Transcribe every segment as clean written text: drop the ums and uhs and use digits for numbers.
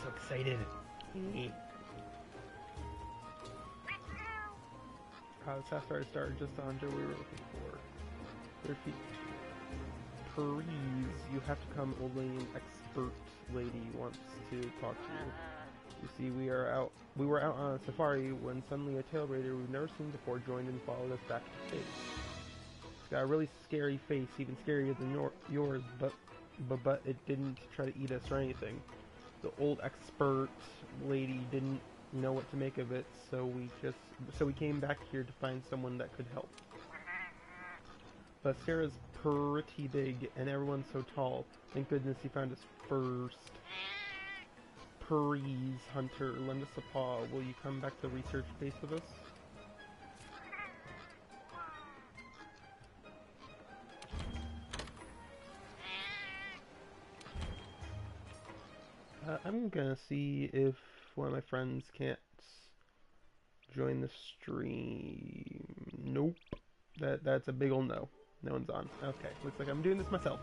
So excited. The sapphire star just the hunter we were looking for. Repeat. Please, you have to come. Only an expert lady wants to talk to you. You see, we were out on a safari when suddenly a tail raider we've never seen before joined and followed us back to base. It's got a really scary face, even scarier than yours, but it didn't try to eat us or anything. The old expert lady didn't know what to make of it, so we came back here to find someone that could help. But Sarah's pretty big, and everyone's so tall. Thank goodness he found us first. Please, Hunter, lend us a paw. Will you come back to the research base with us? I'm gonna see if one of my friends can't join the stream. Nope. That's a big ol' no. No one's on. Okay, looks like I'm doing this myself.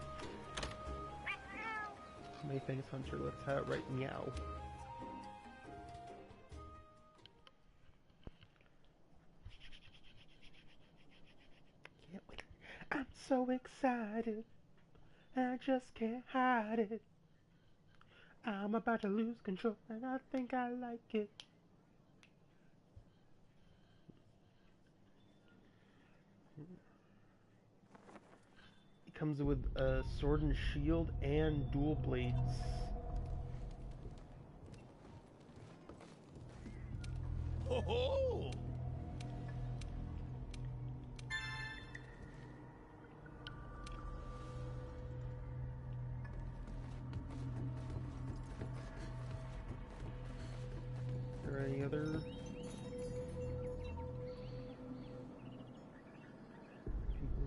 Many thanks, Hunter. Let's have it right meow. Can't wait. I'm so excited. I just can't hide it. I'm about to lose control, and I think I like it. It comes with a sword and shield and dual blades. Ho ho! Are there any other people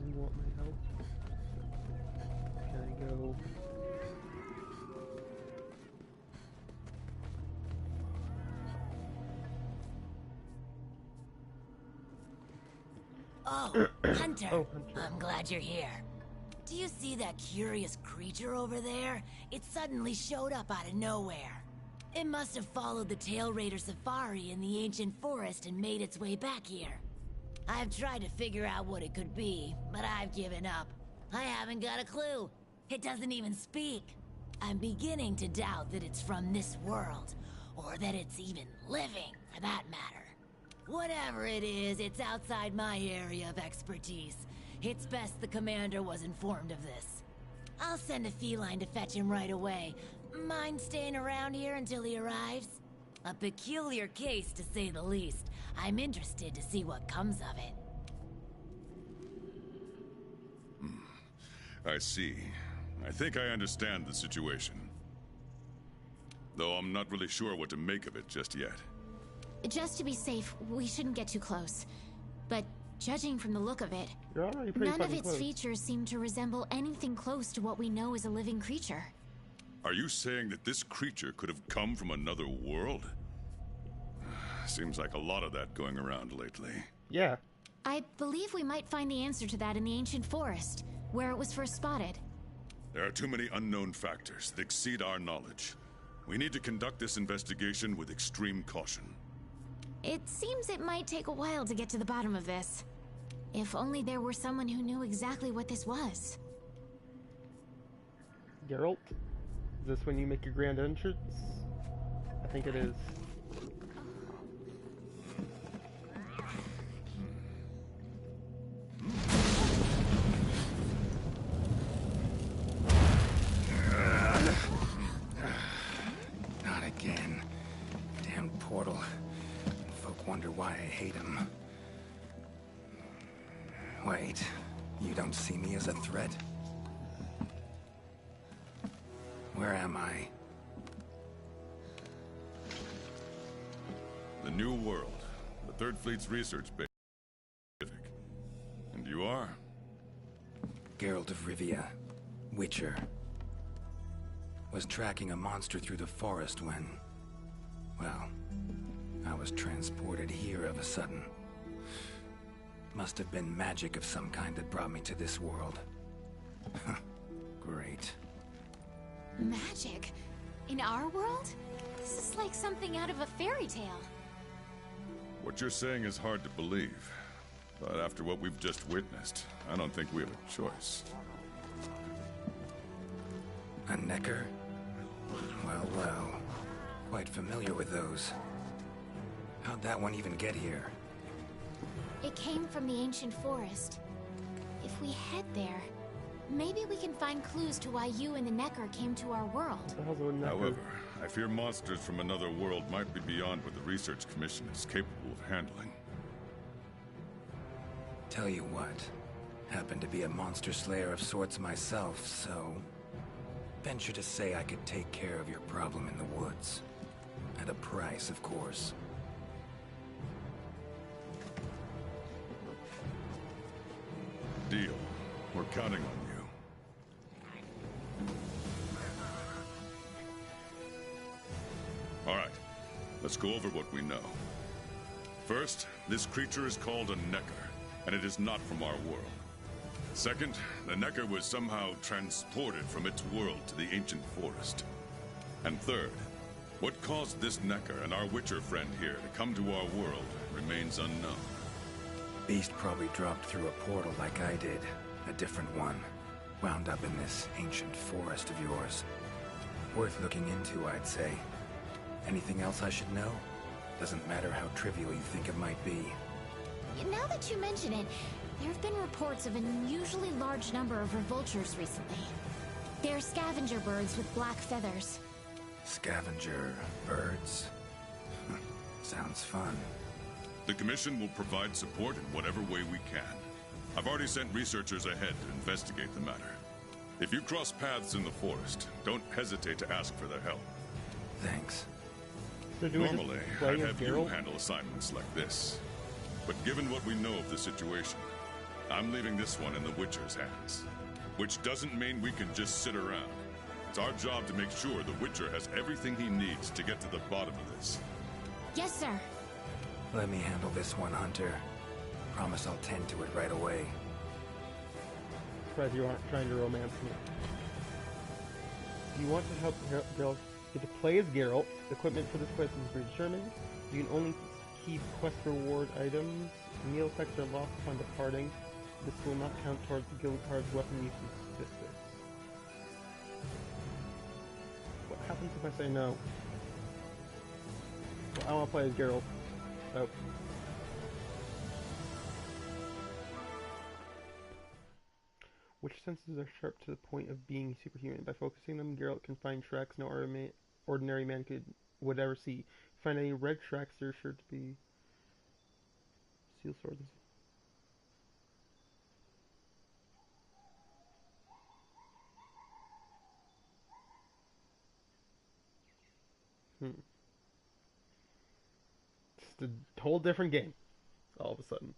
who want my help? Can I go? Oh, Hunter. Oh, Hunter. I'm glad you're here. Do you see that curious creature over there? It suddenly showed up out of nowhere. It must have followed the Tail Raider safari in the ancient forest and made its way back here. I've tried to figure out what it could be, but I've given up. I haven't got a clue. It doesn't even speak. I'm beginning to doubt that it's from this world, or that it's even living, for that matter. Whatever it is, it's outside my area of expertise. It's best the commander was informed of this. I'll send a feline to fetch him right away. Mind staying around here until he arrives? A peculiar case, to say the least. I'm interested to see what comes of it. I see. I think I understand the situation. Though I'm not really sure what to make of it just yet. Just to be safe, we shouldn't get too close. But judging from the look of it, You're already pretty none of fucking its close. features seem to resemble anything close to what we know is a living creature. Are you saying that this creature could have come from another world? Seems like a lot of that going around lately. Yeah. I believe we might find the answer to that in the ancient forest, where it was first spotted. There are too many unknown factors that exceed our knowledge. We need to conduct this investigation with extreme caution. It seems it might take a while to get to the bottom of this. If only there were someone who knew exactly what this was. Geralt? Is this when you make your grand entrance? I think it is. Not again. Damn portal. Folk wonder why I hate him. Wait, you don't see me as a threat? Where am I? The New World, the Third Fleet's research base. And you are? Geralt of Rivia, Witcher. Was tracking a monster through the forest when... well, I was transported here of a sudden. Must have been magic of some kind that brought me to this world. Great. Magic? In our world? This is like something out of a fairy tale. What you're saying is hard to believe. But after what we've just witnessed, I don't think we have a choice. A necker? Well, well. Quite familiar with those. How'd that one even get here? It came from the ancient forest. If we head there, maybe we can find clues to why you and the Necker came to our world. What the hell's a necker? However, I fear monsters from another world might be beyond what the Research Commission is capable of handling. Tell you what, happen to be a monster slayer of sorts myself, so... venture to say I could take care of your problem in the woods. At a price, of course. Deal. We're counting on you. All right. Let's go over what we know. First, this creature is called a Necker, and it is not from our world. Second, the Necker was somehow transported from its world to the ancient forest. And third, what caused this Necker and our Witcher friend here to come to our world remains unknown. Beast probably dropped through a portal like I did. A different one. Wound up in this ancient forest of yours. Worth looking into, I'd say. Anything else I should know? Doesn't matter how trivial you think it might be. Now that you mention it, there have been reports of an unusually large number of revoltures recently. They're scavenger birds with black feathers. Scavenger birds? Sounds fun. The Commission will provide support in whatever way we can. I've already sent researchers ahead to investigate the matter. If you cross paths in the forest, don't hesitate to ask for their help. Thanks. So do we just Normally, play I'd as have you Geralt? handle assignments like this. But given what we know of the situation, I'm leaving this one in the Witcher's hands. Which doesn't mean we can just sit around. It's our job to make sure the Witcher has everything he needs to get to the bottom of this. Yes, sir. Let me handle this one, Hunter. Promise I'll tend to it right away. Surprised you aren't trying to romance me. If you want to help Geralt get to play as Geralt, equipment for this quest is predetermined. You can only keep quest reward items. Meal effects are lost upon departing. This will not count towards the guild card's weapon use statistics. What happens if I say no? Well, I want to play as Geralt. So. Which senses are sharp to the point of being superhuman? By focusing them, Geralt can find tracks no ordinary man would ever see. Find any red tracks, they're sure to be seal swords. Just a whole different game, all of a sudden.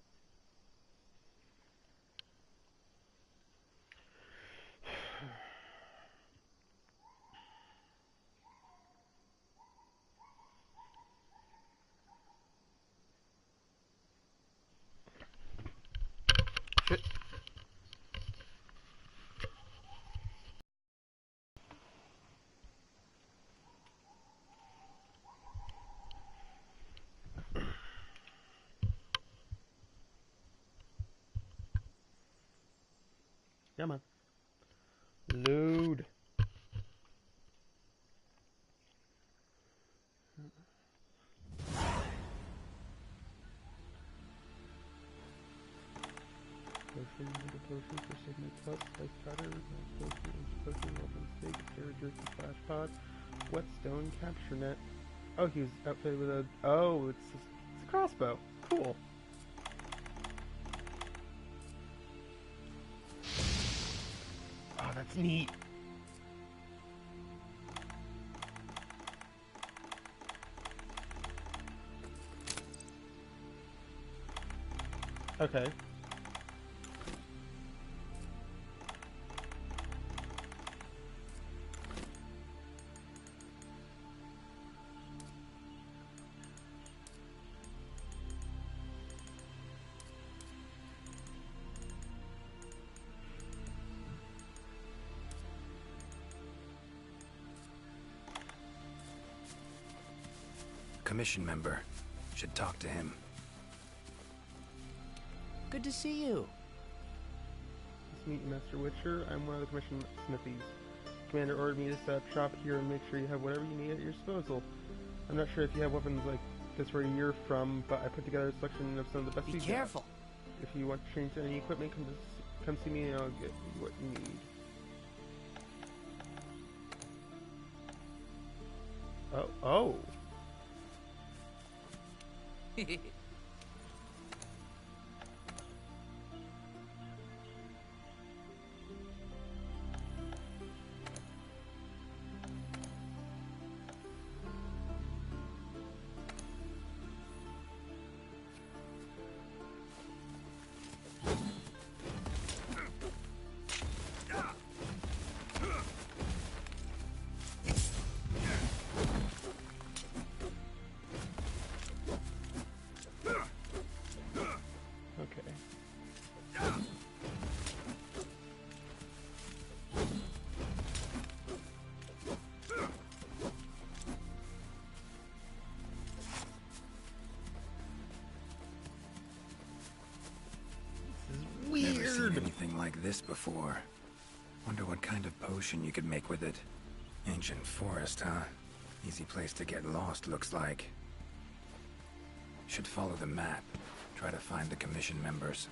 Shit. Come on. Load. Potion, mega potion for Sigma Plus, Life Cutter, potion, weapon stake, Terror Jerky, Flash Pod, Whetstone, Capture Net. Oh, he was outfitted with a... Oh, it's a crossbow. Cool. Oh, that's neat. Okay. commission member. Should talk to him. Good to see you. Nice to meet you, Master Witcher. I'm one of the commission smithies. Commander ordered me to set up shop here and make sure you have whatever you need at your disposal. I'm not sure if you have weapons like this where you're from, but I put together a selection of some of the best. Be we've careful. got. If you want to change any equipment, come see me and I'll get you what you need. Oh. Never seen anything like this before. Wonder what kind of potion you could make with it. Ancient forest, huh? Easy place to get lost, looks like. Should follow the map. Try to find the commission members.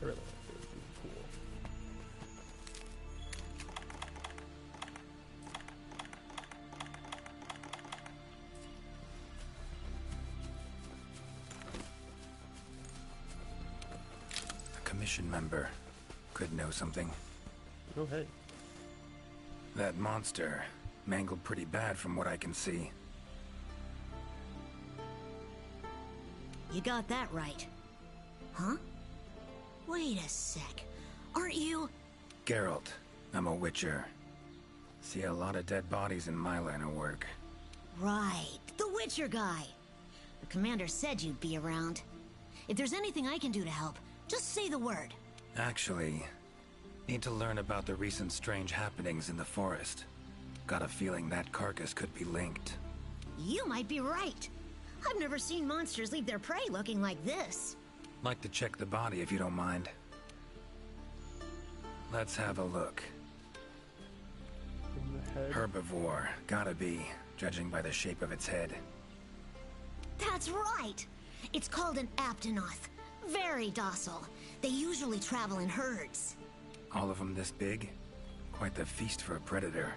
I really like this. This is cool. A commission member. Could know something. Oh, hey. That monster. Mangled pretty bad from what I can see. You got that right. Huh? Wait a sec. Aren't you... Geralt. I'm a witcher. See a lot of dead bodies in my line of work. Right, the Witcher guy. The commander said you'd be around. If there's anything I can do to help, just say the word. Actually, need to learn about the recent strange happenings in the forest. Got a feeling that carcass could be linked. You might be right. I've never seen monsters leave their prey looking like this. Like to check the body if you don't mind. Let's have a look. In the head. Herbivore, gotta be, judging by the shape of its head. That's right! It's called an aptonoth. Very docile. They usually travel in herds. All of them this big? Quite the feast for a predator.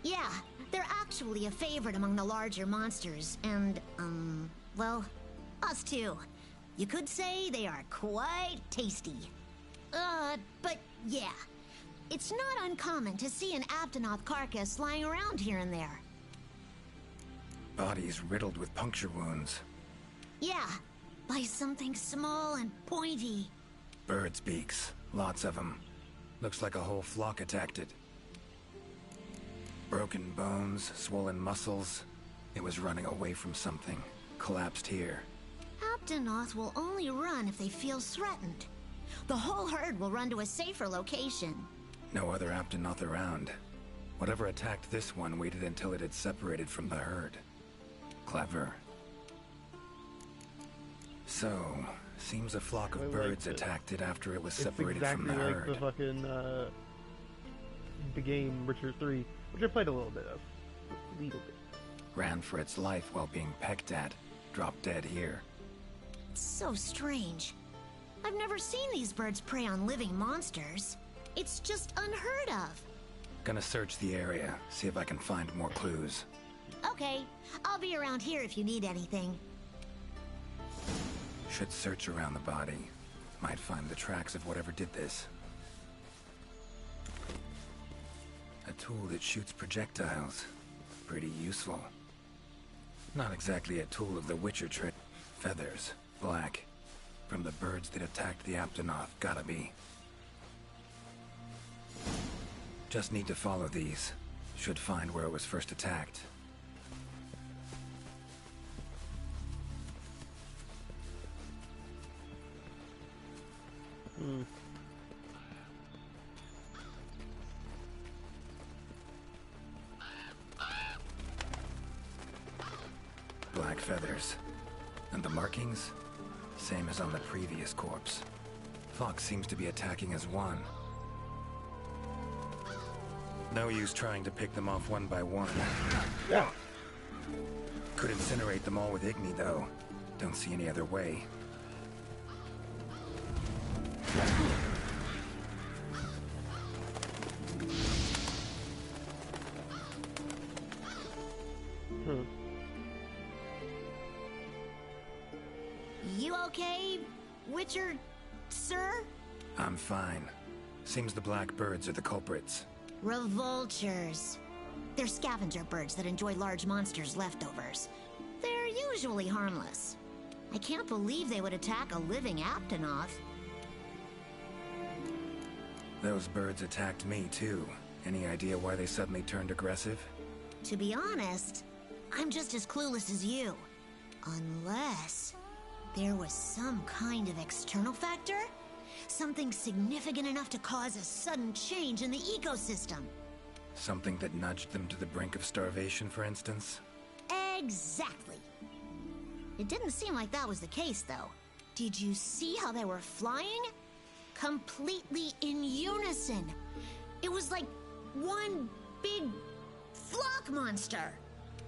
Yeah, they're actually a favorite among the larger monsters, and, well, us too. You could say they are quite tasty. But yeah, it's not uncommon to see an aptonoth carcass lying around here and there. Bodies riddled with puncture wounds. Yeah, by something small and pointy. Birds' beaks, lots of them. Looks like a whole flock attacked it. Broken bones, swollen muscles. It was running away from something. Collapsed here. Aptonoth will only run if they feel threatened. The whole herd will run to a safer location. No other Aptonoth around. Whatever attacked this one waited until it had separated from the herd. Clever. So, seems a flock of birds attacked it after it was separated from the herd. It's exactly like the fucking, the game Witcher 3, which I played a little bit of. A little bit. Ran for its life while being pecked at. Dropped dead here. It's so strange. I've never seen these birds prey on living monsters. It's just unheard of. Gonna search the area, see if I can find more clues. Okay, I'll be around here if you need anything. Should search around the body. Might find the tracks of whatever did this. A tool that shoots projectiles. pretty useful. Not exactly a tool of the Witcher trade. Feathers, black. From the birds that attacked the Aptonoth, gotta be. Just need to follow these. Should find where it was first attacked. Black feathers. And the markings? Same as on the previous corpse. Fox seems to be attacking as one. No use trying to pick them off one by one. Yeah. Could incinerate them all with Igni, though. Don't see any other way. You okay, Witcher, sir? I'm fine. Seems the black birds are the culprits. Revoltures. They're scavenger birds that enjoy large monsters' leftovers. They're usually harmless. I can't believe they would attack a living Aptonoth. Those birds attacked me, too. Any idea why they suddenly turned aggressive? To be honest, I'm just as clueless as you. Unless there was some kind of external factor? Something significant enough to cause a sudden change in the ecosystem. Something that nudged them to the brink of starvation, for instance? Exactly. It didn't seem like that was the case, though. Did you see how they were flying? Completely in unison. It was like one big flock monster.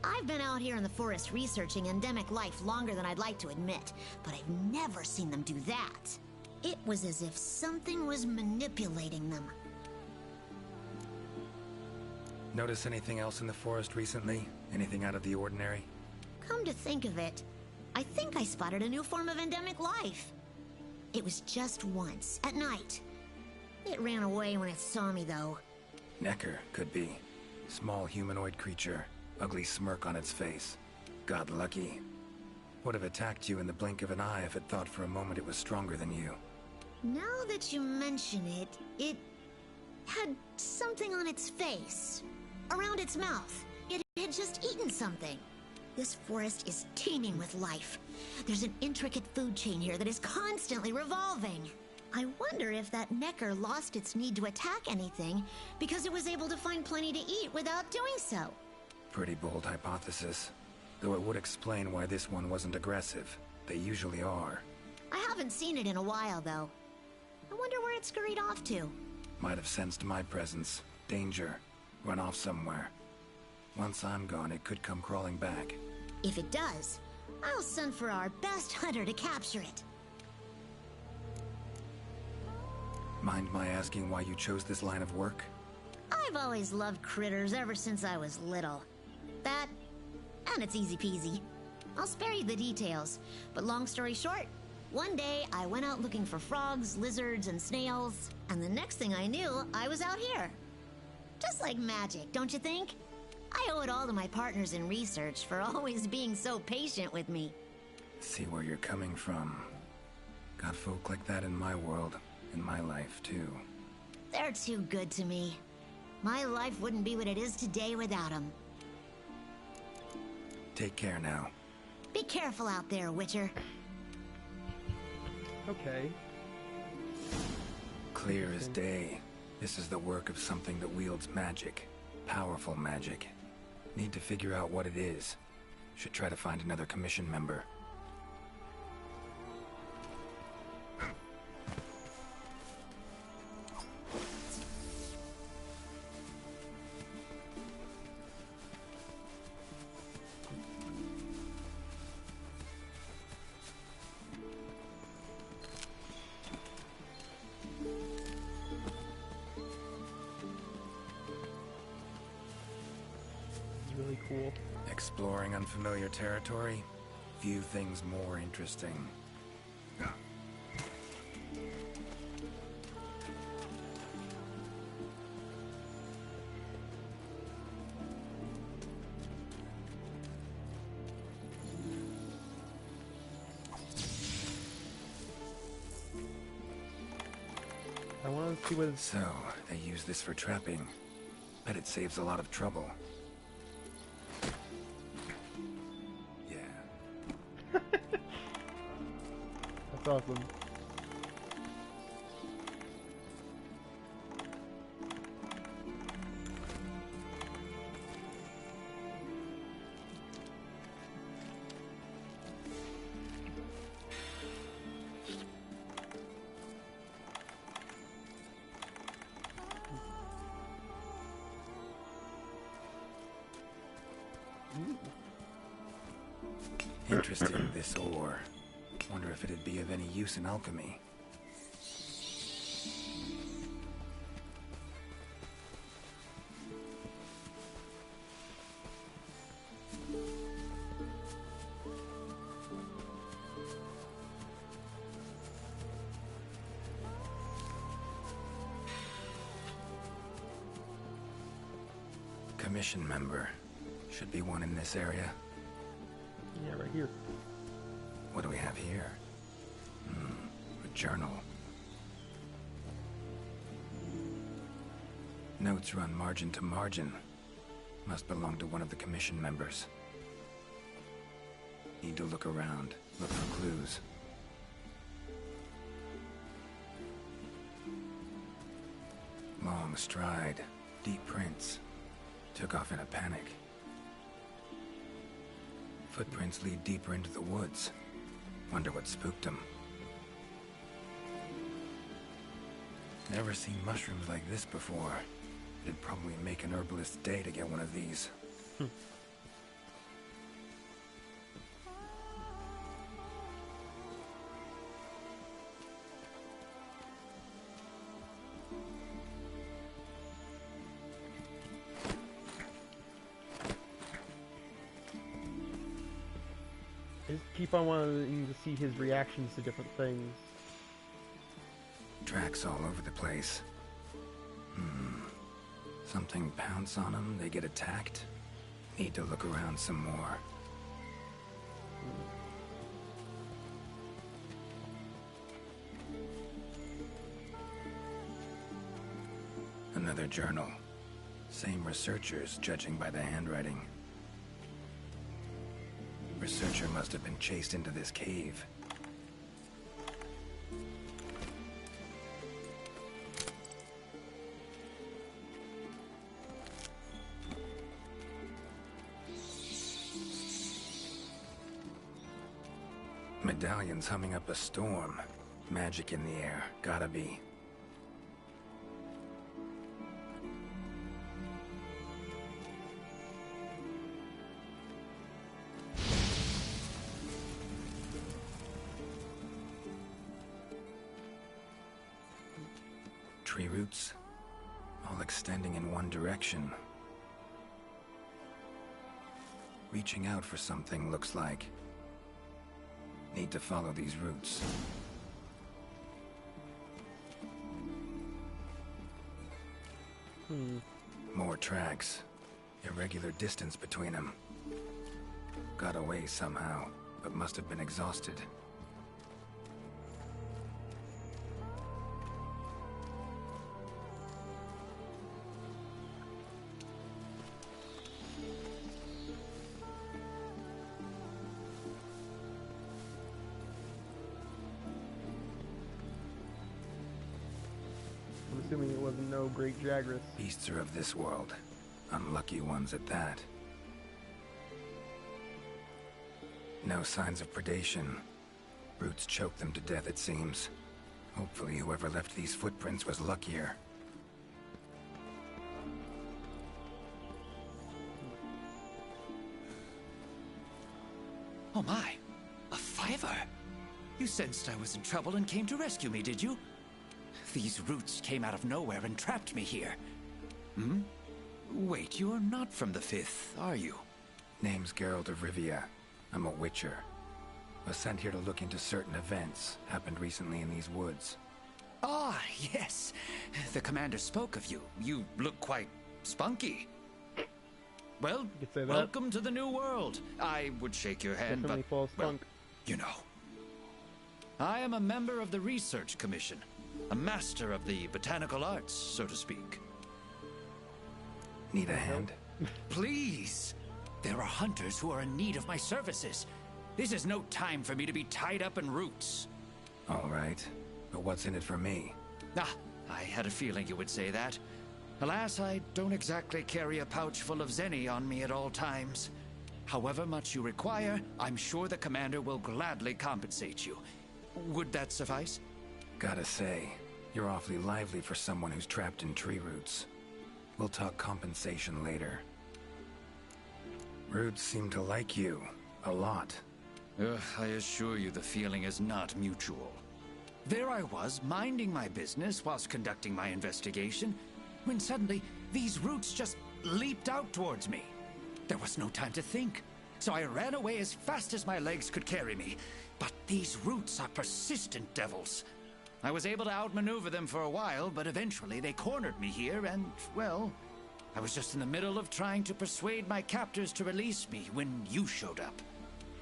I've been out here in the forest researching endemic life longer than I'd like to admit, but I've never seen them do that. It was as if something was manipulating them. Notice anything else in the forest recently? Anything out of the ordinary? Come to think of it, I think I spotted a new form of endemic life. It was just once, at night. It ran away when it saw me, though. Necker, could be. Small humanoid creature. Ugly smirk on its face. Got lucky. Would have attacked you in the blink of an eye if it thought for a moment it was stronger than you. Now that you mention it, it had something on its face. Around its mouth. It had just eaten something. This forest is teeming with life. There's an intricate food chain here that is constantly revolving. I wonder if that Necker lost its need to attack anything because it was able to find plenty to eat without doing so. Pretty bold hypothesis. Though it would explain why this one wasn't aggressive. They usually are. I haven't seen it in a while, though. I wonder where it scurried off to. Might have sensed my presence. Danger. Run off somewhere. Once I'm gone, it could come crawling back. If it does, I'll send for our best hunter to capture it. Mind my asking why you chose this line of work? I've always loved critters ever since I was little. That, and it's easy peasy. I'll spare you the details, but long story short, one day I went out looking for frogs, lizards, and snails, and the next thing I knew, I was out here. Just like magic, don't you think? I owe it all to my partners in research for always being so patient with me. See where you're coming from. Got folk like that in my world, in my life, too. They're too good to me. My life wouldn't be what it is today without them. Take care now. Be careful out there, Witcher. Okay. Clear as day. This is the work of something that wields magic. Powerful magic. Need to figure out what it is. Should try to find another commission member. Really cool. Exploring unfamiliar territory? Few things more interesting. Let's see what it's... So, they use this for trapping. Bet it saves a lot of trouble. Yeah. That's awesome. Interesting, this ore. Wonder if it'd be of any use in alchemy. Commission member. Should be one in this area. Yeah, right here. What do we have here? A journal. Notes run margin to margin. Must belong to one of the commission members. Need to look around, look for clues. Long stride, deep prints. Took off in a panic. Footprints lead deeper into the woods. Wonder what spooked him. Never seen mushrooms like this before. It'd probably make an herbalist's day to get one of these. I just keep on wanting to see his reactions to different things. Tracks all over the place. Something pounce on them, they get attacked. Need to look around some more. Another journal. Same researchers, judging by the handwriting. Researcher must have been chased into this cave. Medallion's humming up a storm. Magic in the air, gotta be. Tree roots, all extending in one direction. Reaching out for something, looks like. Need to follow these roots. More tracks. Irregular distance between them. Got away somehow, but must have been exhausted. I'm assuming it wasn't no great Jagras. Beasts are of this world. Unlucky ones at that. No signs of predation. Roots choke them to death, it seems. Hopefully whoever left these footprints was luckier. Oh my, a fiver! You sensed I was in trouble and came to rescue me, did you? These roots came out of nowhere and trapped me here. Wait, you're not from the Fifth, are you? Name's Geralt of Rivia. I'm a witcher. Was sent here to look into certain events happened recently in these woods. Ah, yes. The commander spoke of you. You look quite spunky. Well, You could say that. welcome to the new world. I would shake your hand, Definitely but, full of well, spunk. you know. I am a member of the Research Commission. A master of the botanical arts, so to speak. Need a hand? Please! There are hunters who are in need of my services. This is no time for me to be tied up in roots. All right. But what's in it for me? Ah, I had a feeling you would say that. Alas, I don't exactly carry a pouch full of zenny on me at all times. However much you require, I'm sure the commander will gladly compensate you. Would that suffice? Gotta say, you're awfully lively for someone who's trapped in tree roots. We'll talk compensation later. Roots seem to like you. A lot. I assure you the feeling is not mutual. There I was, minding my business whilst conducting my investigation, when suddenly these roots just leaped out towards me. There was no time to think, so I ran away as fast as my legs could carry me. But these roots are persistent devils. I was able to outmaneuver them for a while, but eventually they cornered me here and, well, I was just in the middle of trying to persuade my captors to release me when you showed up.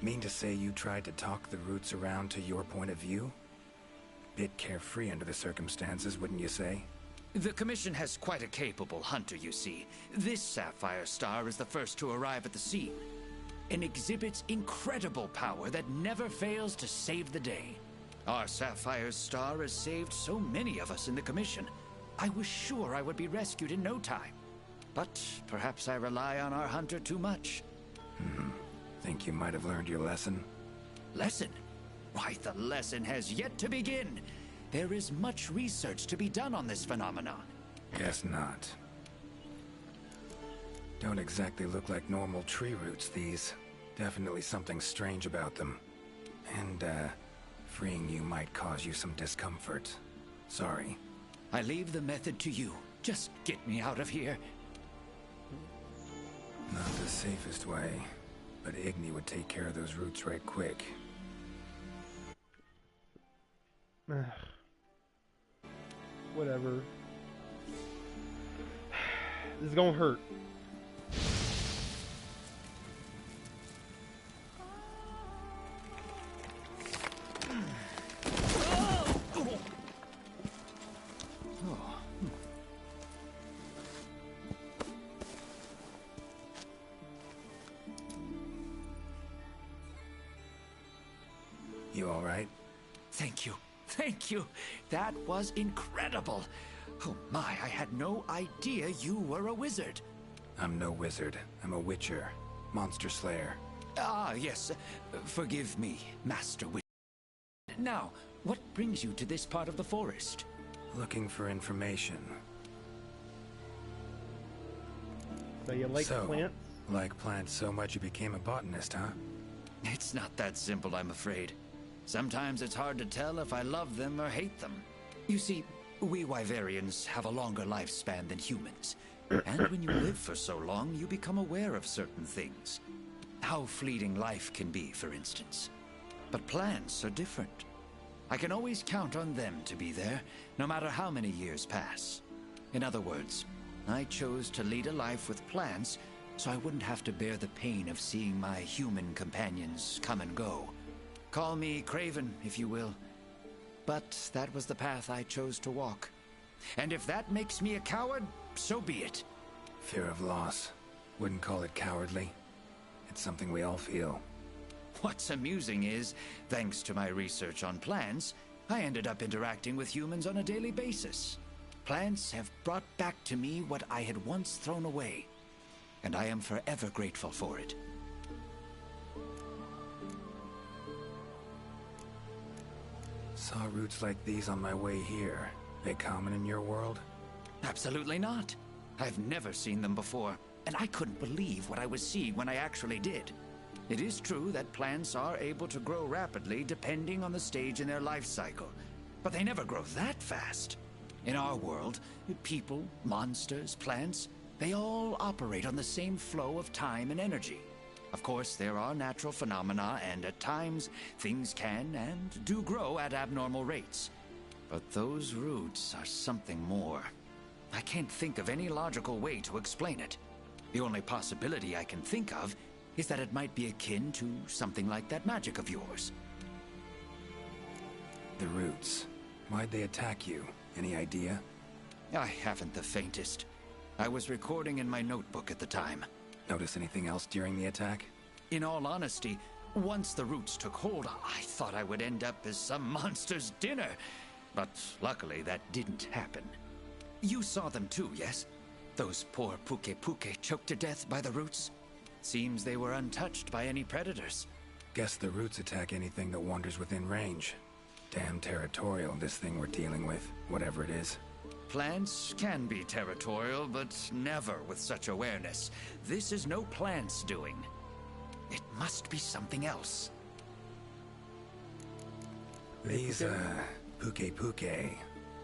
Mean to say you tried to talk the roots around to your point of view? Bit carefree under the circumstances, wouldn't you say? The Commission has quite a capable hunter, you see. This sapphire star is the first to arrive at the scene, and exhibits incredible power that never fails to save the day. Our sapphire star has saved so many of us in the Commission. I was sure I would be rescued in no time. But perhaps I rely on our hunter too much. Think you might have learned your lesson? Lesson? Why, the lesson has yet to begin. There is much research to be done on this phenomenon. Guess not. Don't exactly look like normal tree roots, these. Definitely something strange about them. And, freeing you might cause you some discomfort. Sorry. I leave the method to you. Just get me out of here. Not the safest way, but Igni would take care of those roots right quick. Whatever. This is gonna hurt. You all right? Thank you. Thank you. That was incredible. Oh my, I had no idea you were a wizard. I'm no wizard. I'm a witcher. Monster slayer. Ah, yes. Forgive me, Master Witch. Now, what brings you to this part of the forest? Looking for information. So you like plants? Like plants so much you became a botanist, huh? It's not that simple, I'm afraid. Sometimes it's hard to tell if I love them or hate them. You see, we Wyverians have a longer lifespan than humans. And when you live for so long, you become aware of certain things. How fleeting life can be, for instance. But plants are different. I can always count on them to be there, no matter how many years pass. In other words, I chose to lead a life with plants so I wouldn't have to bear the pain of seeing my human companions come and go. Call me craven, if you will. But that was the path I chose to walk. And if that makes me a coward, so be it. Fear of loss. Wouldn't call it cowardly. It's something we all feel. What's amusing is, thanks to my research on plants, I ended up interacting with humans on a daily basis. Plants have brought back to me what I had once thrown away, and I am forever grateful for it. Saw roots like these on my way here. They common in your world? Absolutely not. I've never seen them before, and I couldn't believe what I was seeing when I actually did. It is true that plants are able to grow rapidly depending on the stage in their life cycle, but they never grow that fast. In our world, people, monsters, plants, they all operate on the same flow of time and energy. Of course, there are natural phenomena, and at times, things can and do grow at abnormal rates. But those roots are something more. I can't think of any logical way to explain it. The only possibility I can think of is that it might be akin to something like that magic of yours. The roots. Why'd they attack you? Any idea? I haven't the faintest. I was recording in my notebook at the time. Notice anything else during the attack? In all honesty, once the roots took hold, I thought I would end up as some monster's dinner. But luckily, that didn't happen. You saw them too, yes? Those poor puke choked to death by the roots? Seems they were untouched by any predators. Guess the roots attack anything that wanders within range. Damn territorial, this thing we're dealing with, whatever it is. Plants can be territorial, but never with such awareness. This is no plant's doing. It must be something else. These, puke.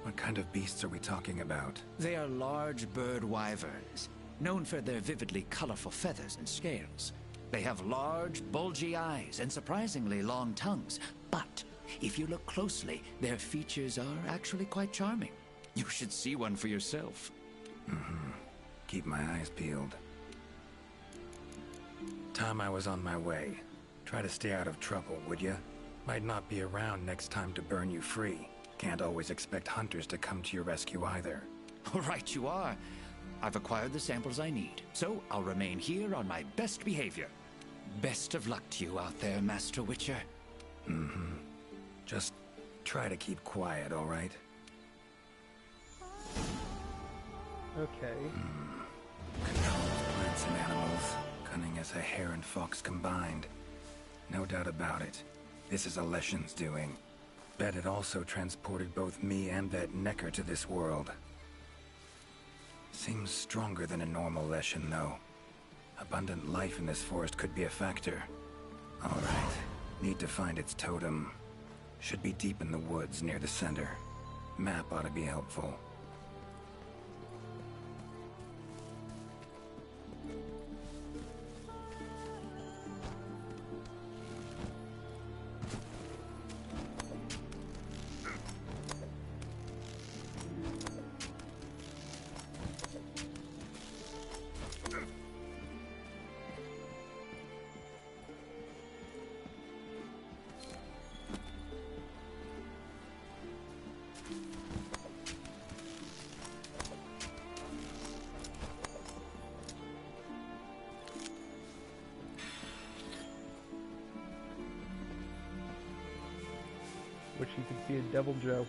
What kind of beasts are we talking about? They are large bird wyverns, known for their vividly colorful feathers and scales. They have large, bulgy eyes and surprisingly long tongues, but if you look closely, their features are actually quite charming. You should see one for yourself. Keep my eyes peeled. Time I was on my way. Try to stay out of trouble, would ya? Might not be around next time to burn you free. Can't always expect hunters to come to your rescue either. Right you are. I've acquired the samples I need, so I'll remain here on my best behavior. Best of luck to you out there, Master Witcher. Just try to keep quiet, all right? Okay. Control of plants and animals. Cunning as a hare and fox combined. No doubt about it. This is Alession's doing. Bet it also transported both me and that Necker to this world. Seems stronger than a normal Leshen, though. Abundant life in this forest could be a factor. All right. Need to find its totem. Should be deep in the woods near the center. Map ought to be helpful. Wish you could see a Devil Joe.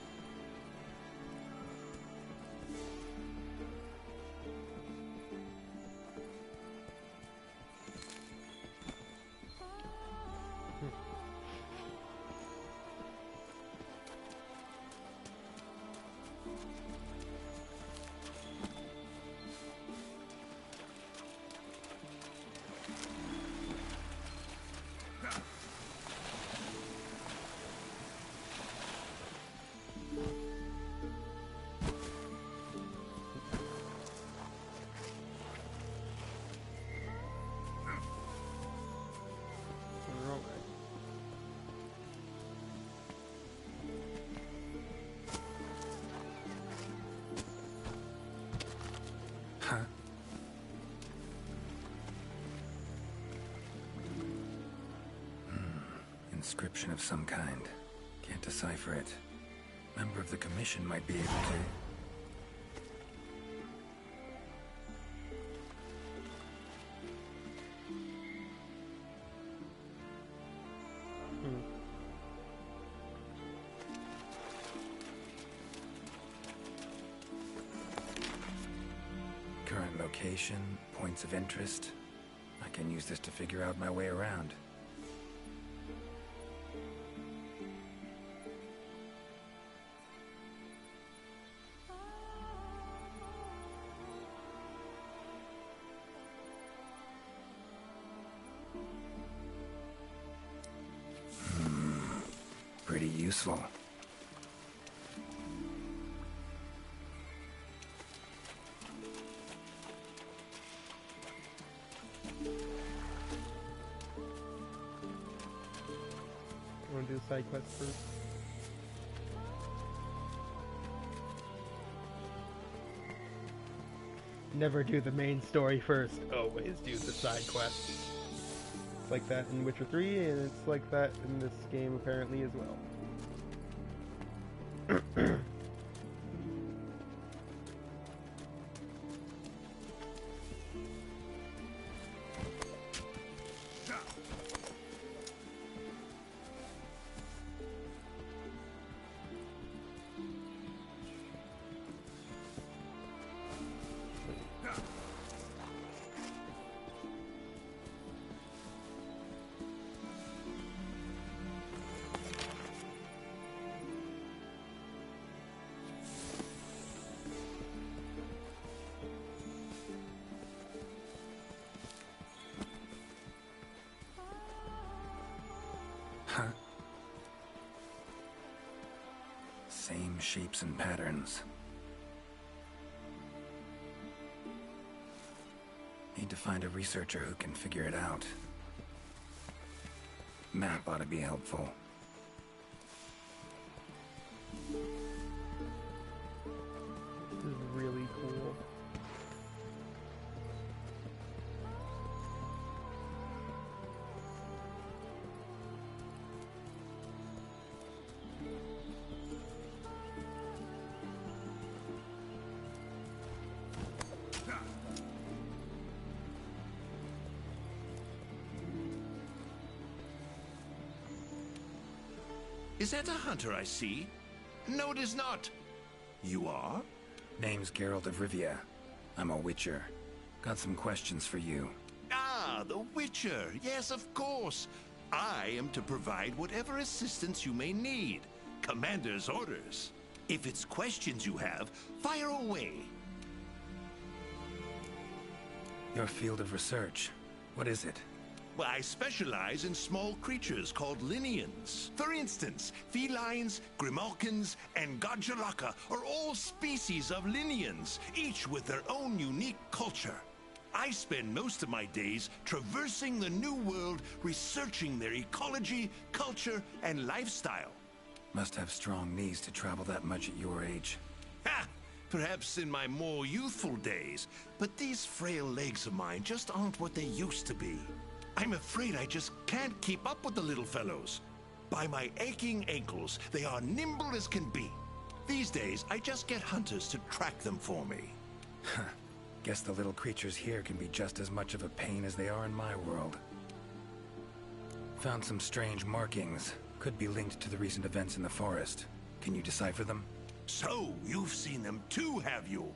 Huh? Inscription of some kind. Can't decipher it. Member of the Commission might be able to. Current location, points of interest. I can use this to figure out my way around. Pretty useful. Want to do the side quest first? Never do the main story first. Always do the side quests. It's like that in Witcher 3, and it's like that in this game apparently as well. Same shapes and patterns. Need to find a researcher who can figure it out. Map ought to be helpful. This is really cool. Is that a hunter I see? No, it is not. You are? Name's Geralt of Rivia. I'm a witcher. Got some questions for you. Ah, the Witcher. Yes, of course. I am to provide whatever assistance you may need. Commander's orders. If it's questions you have, fire away. Your field of research. What is it? Well, I specialize in small creatures called Linians. For instance, felines, grimalkins, and Godjalaka are all species of Linians, each with their own unique culture. I spend most of my days traversing the New World, researching their ecology, culture, and lifestyle. Must have strong knees to travel that much at your age. Ha! Perhaps in my more youthful days, but these frail legs of mine just aren't what they used to be. I'm afraid I just can't keep up with the little fellows. By my aching ankles, they are nimble as can be. These days, I just get hunters to track them for me. Guess the little creatures here can be just as much of a pain as they are in my world. Found some strange markings. Could be linked to the recent events in the forest. Can you decipher them? So, you've seen them too, have you?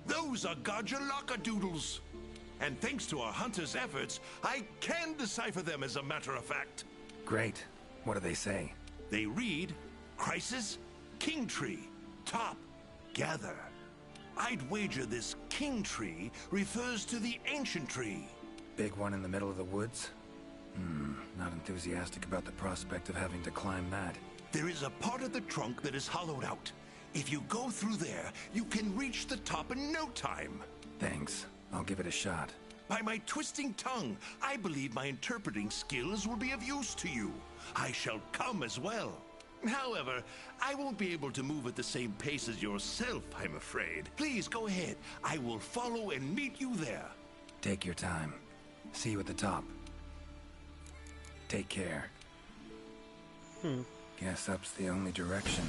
Those are Godjalaka doodles. And thanks to our hunters' efforts, I can decipher them as a matter of fact. Great. What do they say? They read, Crisis, King Tree, Top, Gather. I'd wager this King Tree refers to the ancient tree. Big one in the middle of the woods? Not enthusiastic about the prospect of having to climb that. There is a part of the trunk that is hollowed out. If you go through there, you can reach the top in no time. Thanks. I'll give it a shot. By my twisting tongue, I believe my interpreting skills will be of use to you. I shall come as well. However, I won't be able to move at the same pace as yourself, I'm afraid. Please go ahead. I will follow and meet you there. Take your time. See you at the top. Take care. Guess up's the only direction.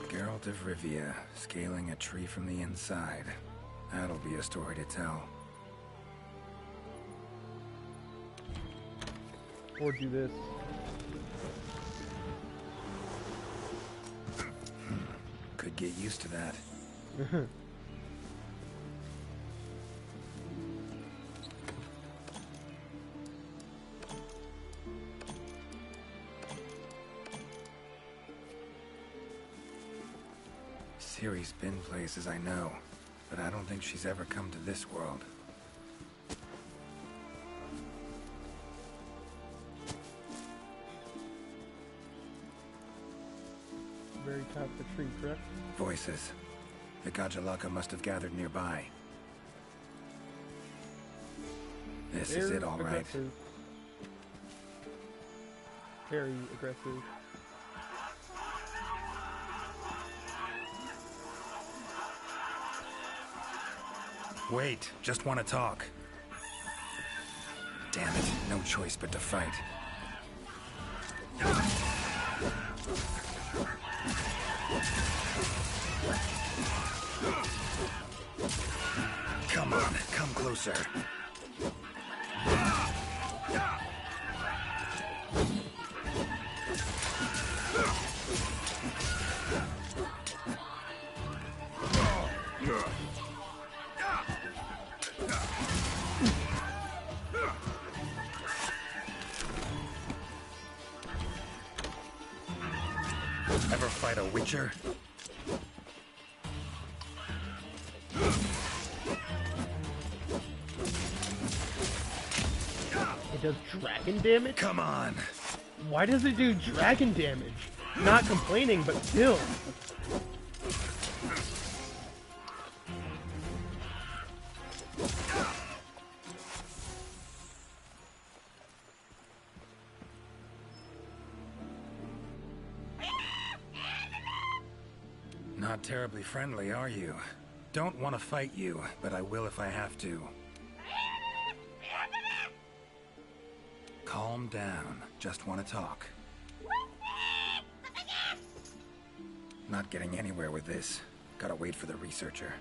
Geralt of Rivia, scaling a tree from the inside. That'll be a story to tell. Or do this. Could get used to that. Ciri's been places I know, but I don't think she's ever come to this world. Very top of the tree, correct? Voices. The Godjalaka must have gathered nearby. This is it, all right. Aggressive. Very aggressive. Wait, just want to talk. Damn it, no choice but to fight. closer. Ever fight a witcher? It does dragon damage? Come on. Why does it do dragon damage? Not complaining, but still. Not terribly friendly, are you? Don't want to fight you, but I will if I have to. Calm down. Just want to talk. Not getting anywhere with this. Gotta wait for the researcher.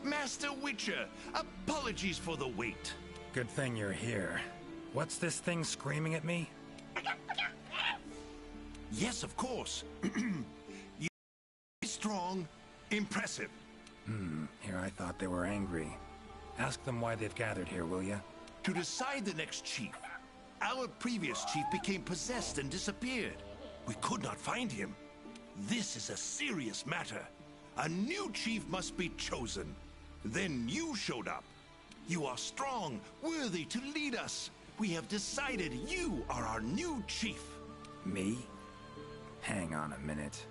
Master Witcher, apologies for the wait. Good thing you're here. What's this thing screaming at me? Yes, of course. You're strong, impressive. Here I thought they were angry. Ask them why they've gathered here, will ya? To decide the next chief. Our previous chief became possessed and disappeared. We could not find him. This is a serious matter. A new chief must be chosen. Then you showed up. You are strong, worthy to lead us. We have decided you are our new chief. Me? Hang on a minute.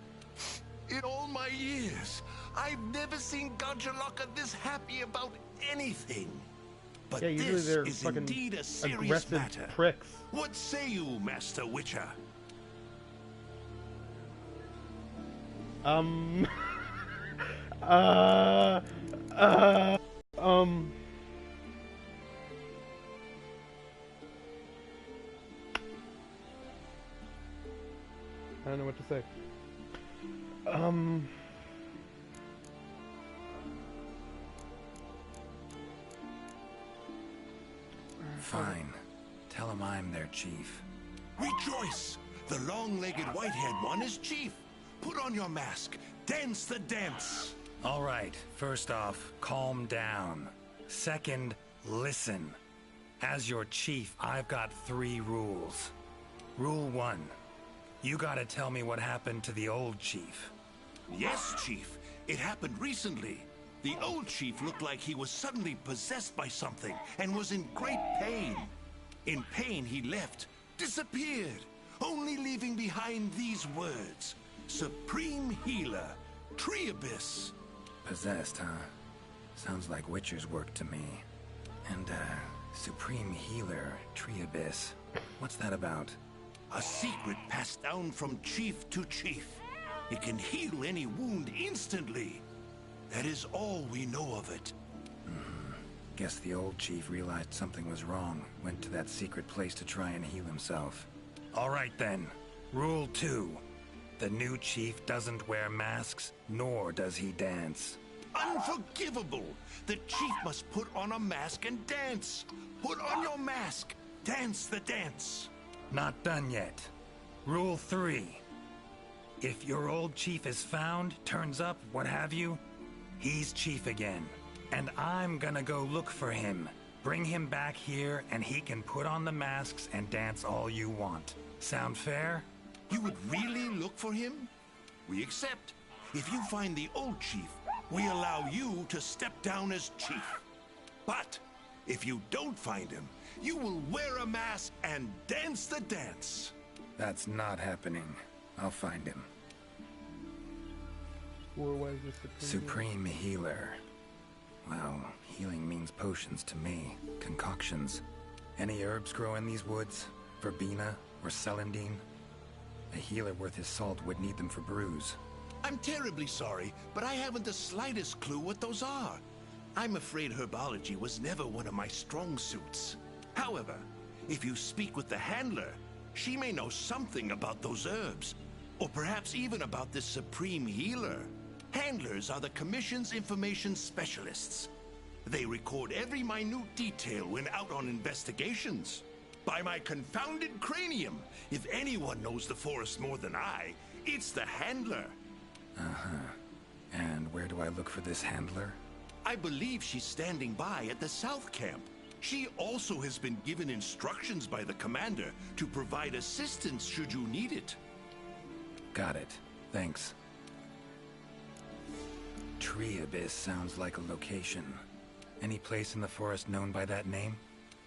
In all my years, I've never seen Gajaloka this happy about anything. But Yeah, usually this they're is fucking indeed a serious aggressive matter. pricks. What say you, Master Witcher? I don't know what to say. Fine. Tell them I'm their chief. Rejoice! The long-legged white-haired one is chief. Put on your mask. Dance the dance. All right, first off, calm down. Second, listen. As your chief, I've got 3 rules. Rule 1. You gotta tell me what happened to the old chief. Yes, Chief. It happened recently. The old chief looked like he was suddenly possessed by something and was in great pain. In pain, he left, disappeared, only leaving behind these words. Supreme Healer, Triabyss. Possessed, huh? Sounds like Witcher's work to me. And, Supreme Healer, Triabyss. What's that about? A secret passed down from chief to chief. It can heal any wound instantly. That is all we know of it. Guess the old chief realized something was wrong, went to that secret place to try and heal himself. All right then. Rule 2. The new chief doesn't wear masks, nor does he dance. Unforgivable! The chief must put on a mask and dance. Put on your mask. Dance the dance. Not done yet. Rule 3. If your old chief is found, turns up, what have you, he's chief again. And I'm gonna go look for him. Bring him back here, and he can put on the masks and dance all you want. Sound fair? You would really look for him? We accept. If you find the old chief, we allow you to step down as chief. But if you don't find him, you will wear a mask and dance the dance. That's not happening. I'll find him. Or was this Supreme Healer. Well, healing means potions to me. Concoctions. Any herbs grow in these woods? Verbena or celandine? A healer worth his salt would need them for brews. I'm terribly sorry, but I haven't the slightest clue what those are. I'm afraid herbology was never one of my strong suits. However, if you speak with the handler, she may know something about those herbs. Or perhaps even about this Supreme Healer. Handlers are the Commission's information specialists. They record every minute detail when out on investigations. By my confounded cranium, if anyone knows the forest more than I, it's the Handler. And where do I look for this Handler? I believe she's standing by at the South Camp. She also has been given instructions by the Commander to provide assistance should you need it. Got it. Thanks. Tree Abyss sounds like a location. Any place in the forest known by that name?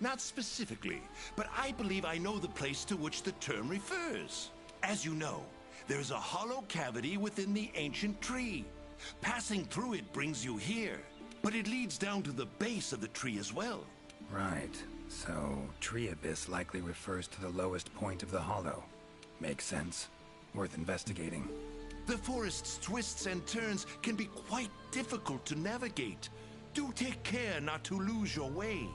Not specifically, but I believe I know the place to which the term refers. As you know, there's a hollow cavity within the ancient tree. Passing through it brings you here, but it leads down to the base of the tree as well. Right. So, Tree Abyss likely refers to the lowest point of the hollow. Makes sense. Worth investigating. The forest's twists and turns can be quite difficult to navigate. Do take care not to lose your way.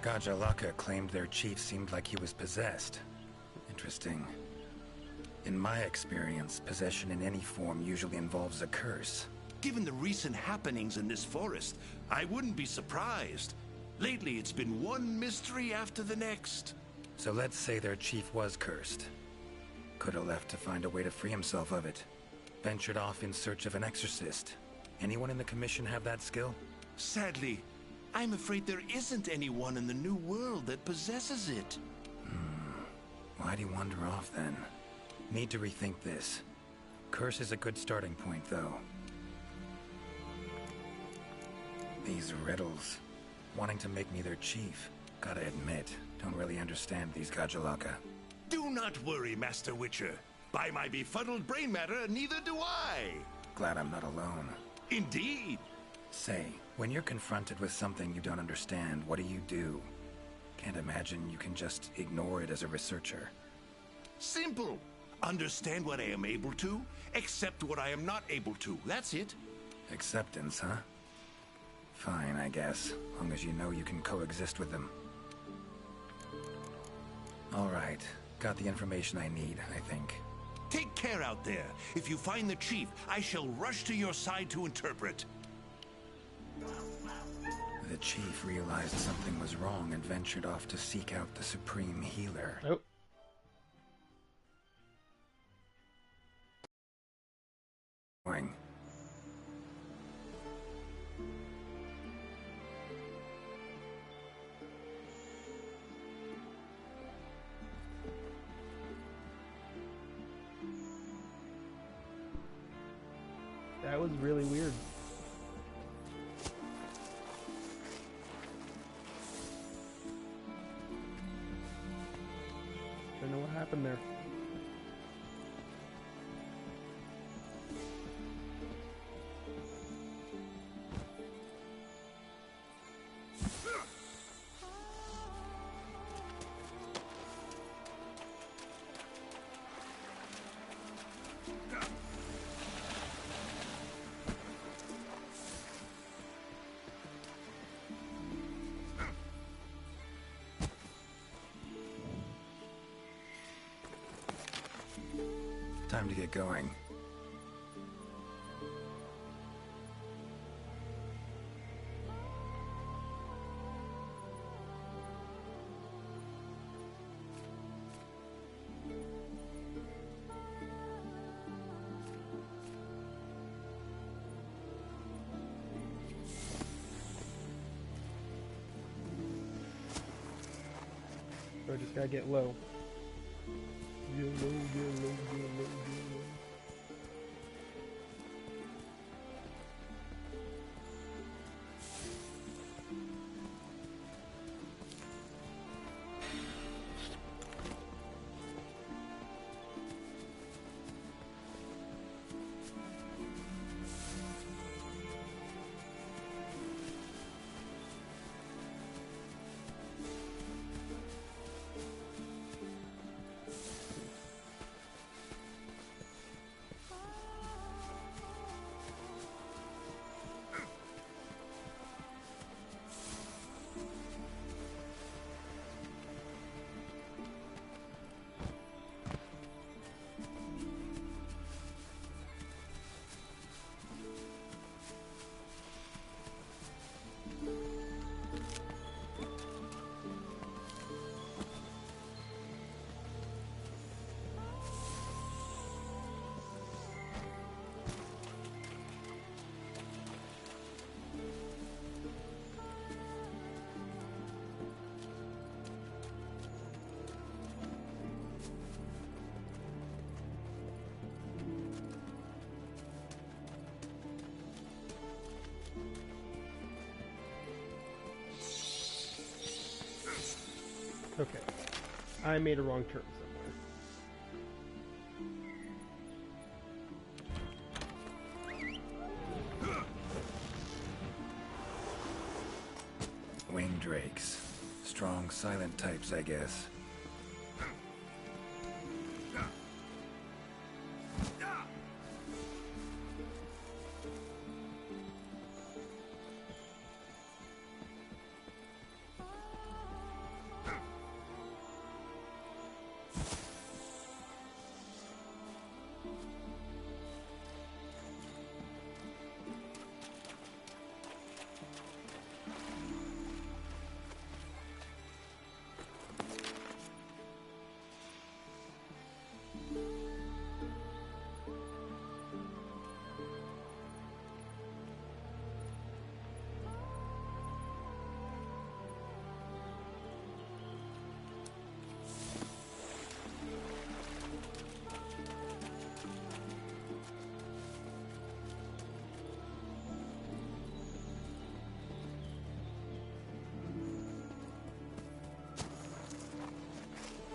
Gajalaka claimed their chief seemed like he was possessed. Interesting. In my experience, possession in any form usually involves a curse. Given the recent happenings in this forest, I wouldn't be surprised. Lately, it's been one mystery after the next. So let's say their chief was cursed. Could have left to find a way to free himself of it. Ventured off in search of an exorcist. Anyone in the Commission have that skill? Sadly, I'm afraid there isn't anyone in the New World that possesses it. Why'd he wander off then? Need to rethink this. Curse is a good starting point, though. These riddles. Wanting to make me their chief. Gotta admit, don't really understand these Gajalaka. Do not worry, Master Witcher. By my befuddled brain matter, neither do I. Glad I'm not alone. Indeed. Say, when you're confronted with something you don't understand, what do? Can't imagine you can just ignore it as a researcher. Simple. Understand what I am able to, accept what I am not able to. That's it. Acceptance, huh? Fine, I guess. Long as you know you can coexist with them. Alright. Got the information I need, I think. Take care out there. If you find the chief, I shall rush to your side to interpret. The chief realized something was wrong and ventured off to seek out the Supreme Healer. Oh. Going. That was really weird. Don't know what happened there. Time to get going. So I just gotta get low. Get low, get low, get low, get low. I made a wrong turn somewhere. Winged drakes. Strong, silent types, I guess.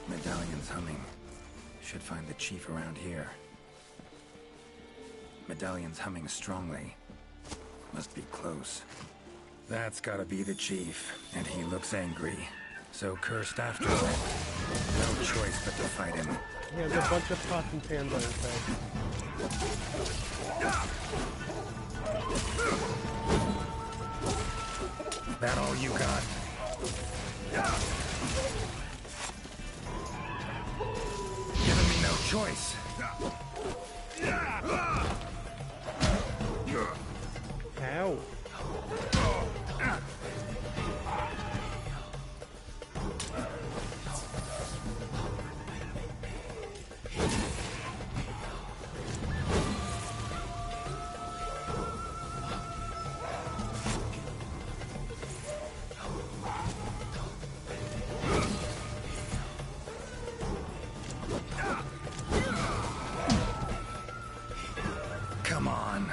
Medallion's humming. Should find the chief around here. Medallion's humming strongly. Must be close. That's gotta be the chief, and he looks angry. So cursed after all. No choice but to fight him. He has a bunch of pots and pans on his head. That all you got? Giving me no choice. How? Come on.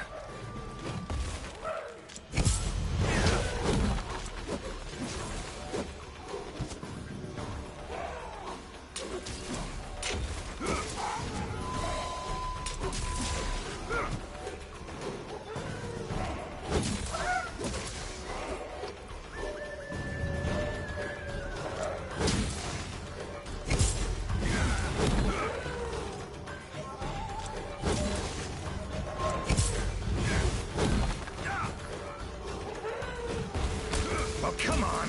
Oh, come on.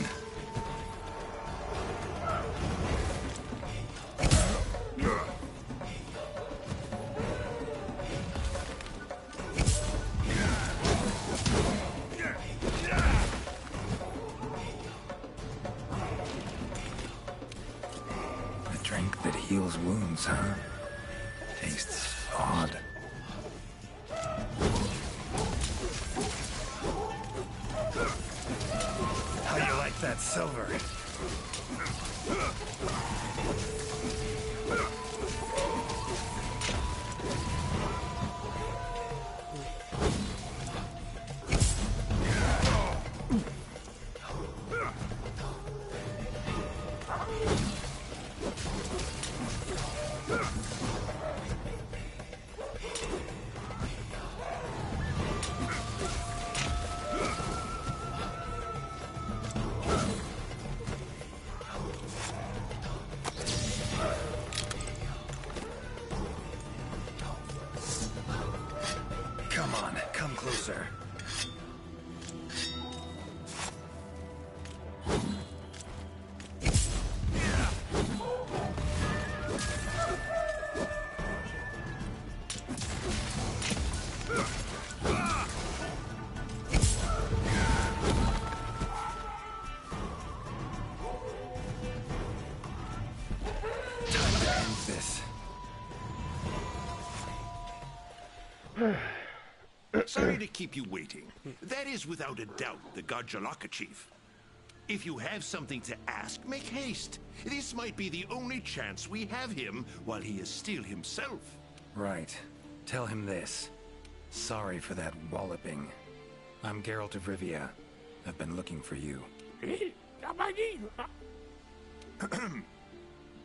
A drink that heals wounds, huh? Tastes odd. How you like that silver? Come on, come closer. Time to end this. Sorry to keep you waiting. That is without a doubt the Gajjalaka chief. If you have something to ask, make haste. This might be the only chance we have him while he is still himself. Right. Tell him this. Sorry for that walloping. I'm Geralt of Rivia. I've been looking for you.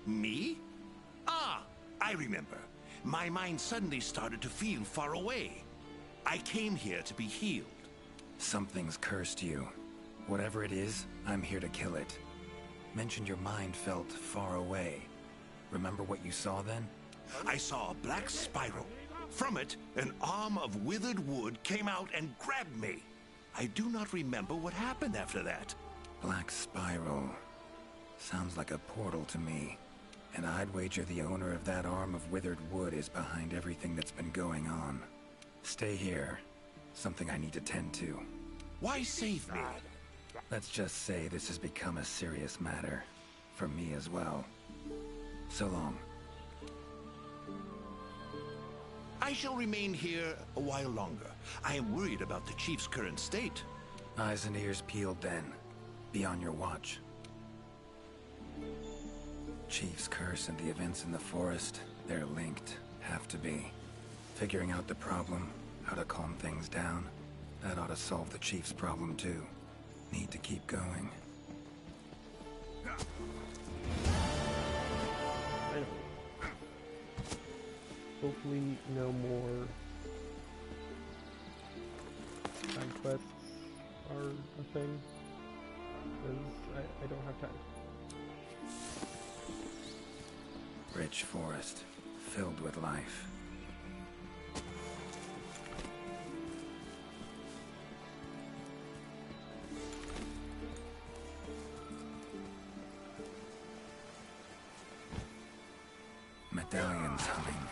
Me? Ah, I remember. My mind suddenly started to feel far away. I came here to be healed. Something's cursed you. Whatever it is, I'm here to kill it. Mentioned your mind felt far away. Remember what you saw then? I saw a black spiral. From it, an arm of withered wood came out and grabbed me. I do not remember what happened after that. Black spiral. Sounds like a portal to me. And I'd wager the owner of that arm of withered wood is behind everything that's been going on. Stay here. Something I need to tend to. Why save me? Let's just say this has become a serious matter. For me as well. So long. I shall remain here a while longer. I am worried about the Chief's current state. Eyes and ears peeled then. Be on your watch. Chief's curse and the events in the forest, they're linked. Have to be. Figuring out the problem, how to calm things down, that ought to solve the Chief's problem too. Need to keep going. Hopefully no more side quests are a thing, because I don't have time. Rich forest, filled with life. Medallions humming.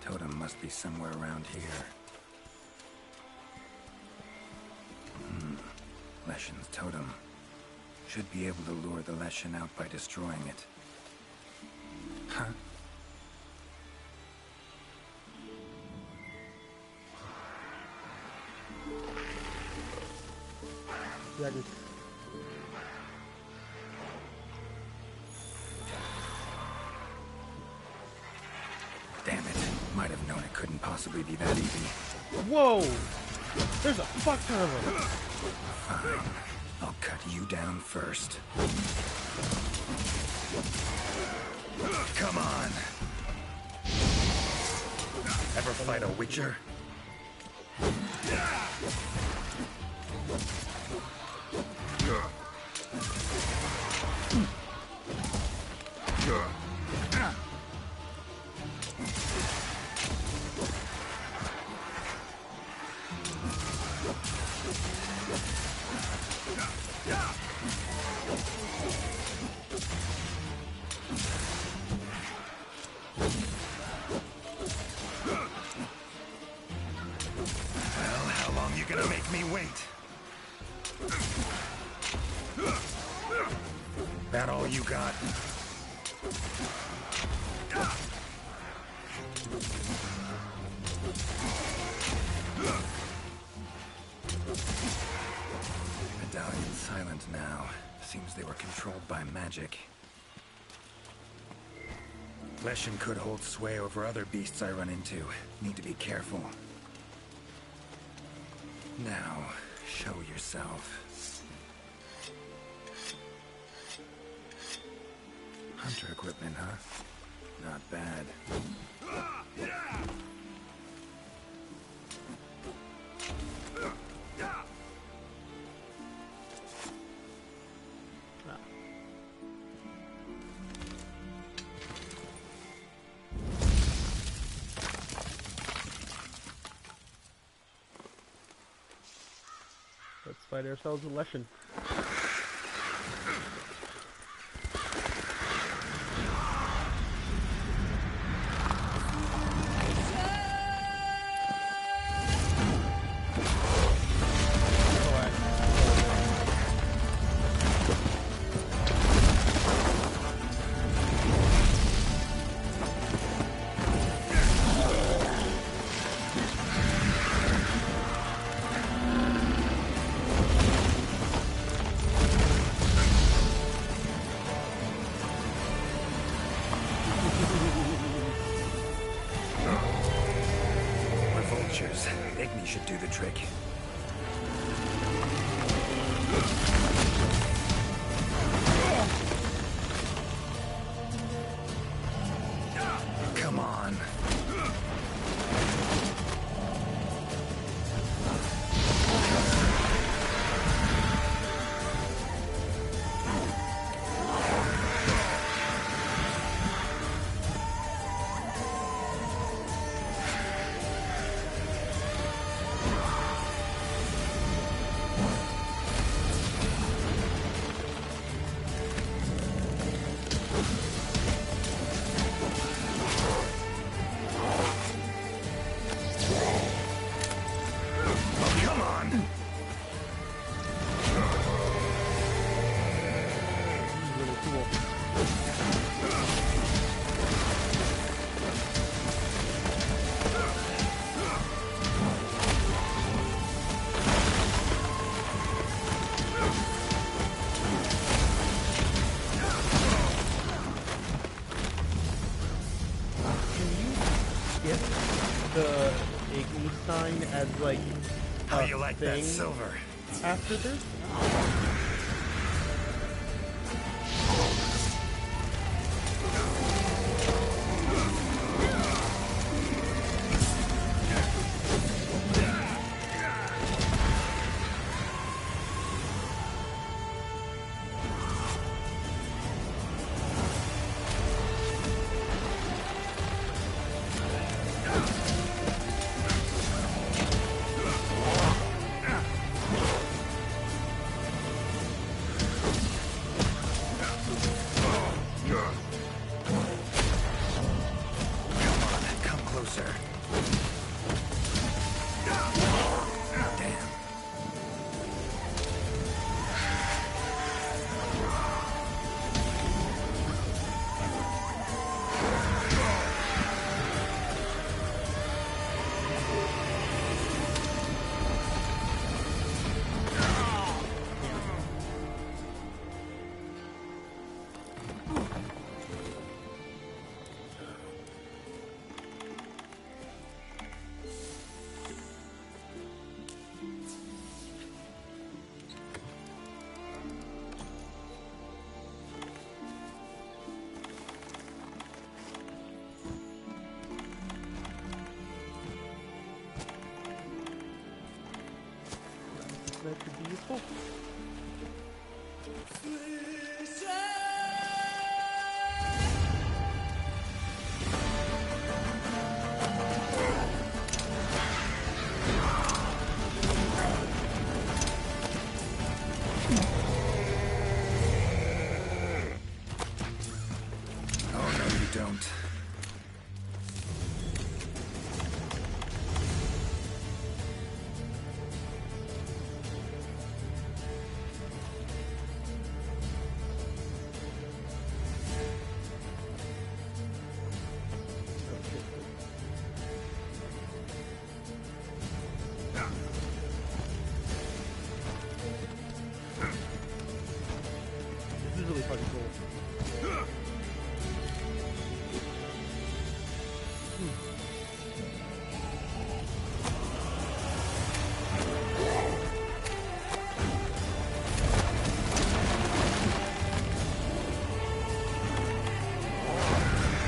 Totem must be somewhere around here. Leshen's totem. Should be able to lure the Leshen out by destroying it. Huh? Yeah, just... Damn it. Might have known it couldn't possibly be that easy. Whoa! There's a fuck ton of them! Fine. I'll cut you down first. Come on! Ever fight a witcher? That all you got? Medallion's silent now. Seems they were controlled by magic. Leshen could hold sway over other beasts I run into. Need to be careful. Now, show yourself. Hunter equipment, huh? Not bad. Let's fight ourselves a Leshen. Igni should do the trick. the Igni sign as like How a you like thing that silver? after this. Come closer. Damn. That could be useful. Oh, no, you don't. This is really fucking cool.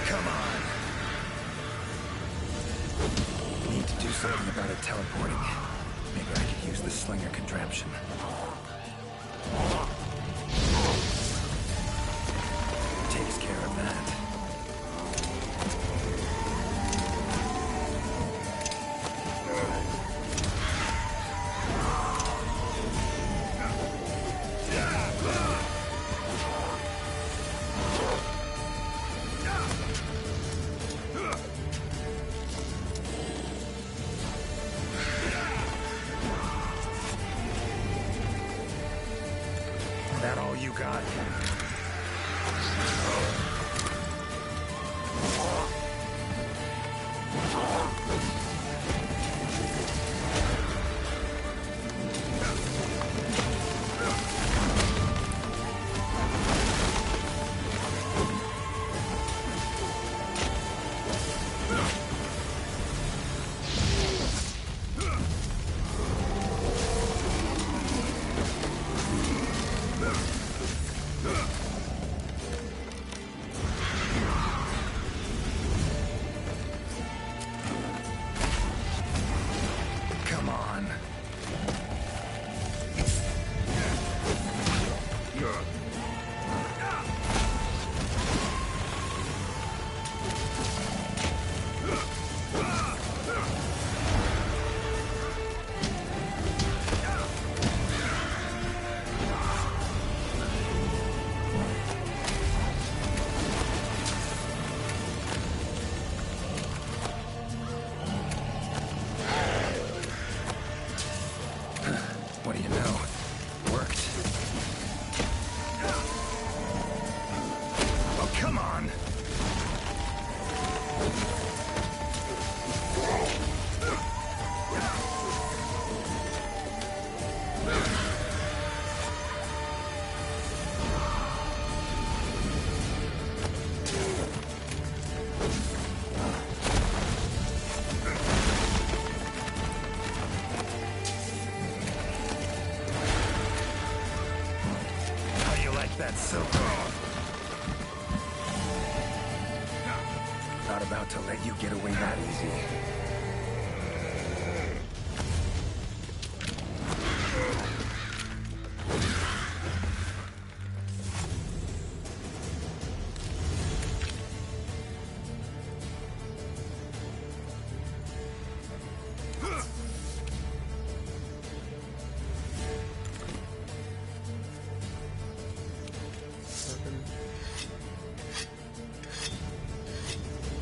Come on. Need to do something about it teleporting. Maybe I could use the slinger contraption. Takes care of that. That all you got? Come on. that silver. Not about to let you get away that easy.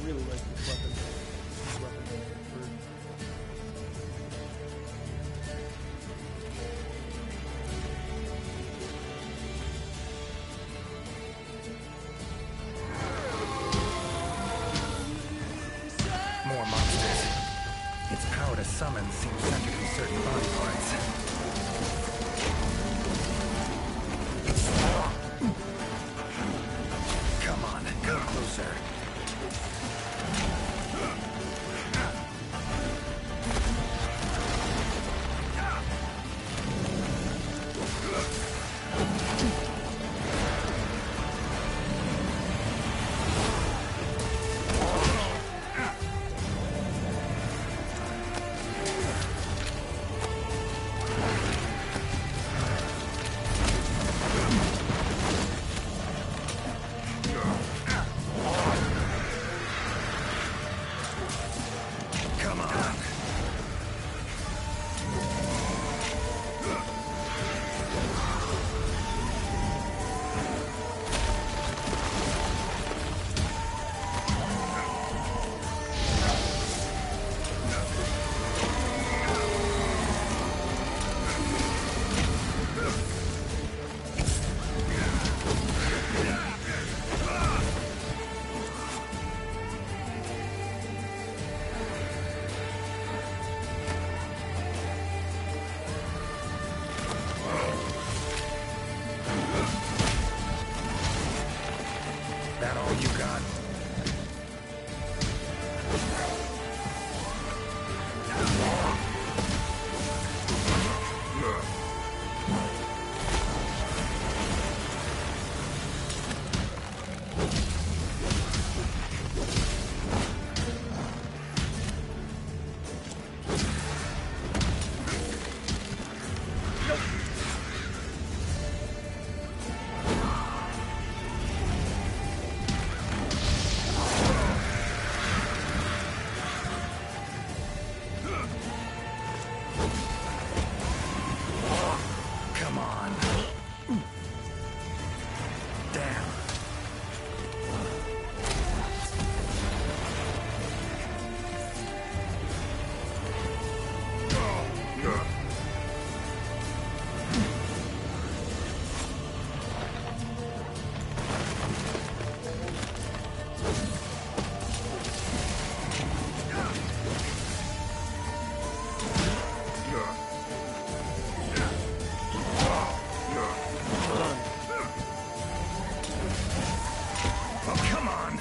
Really like this weapon. This weapon for More monsters. Its power to summon seems centered in certain body parts. Come on, come closer. Come on. That all you got? Come on. Damn. Oh, come on.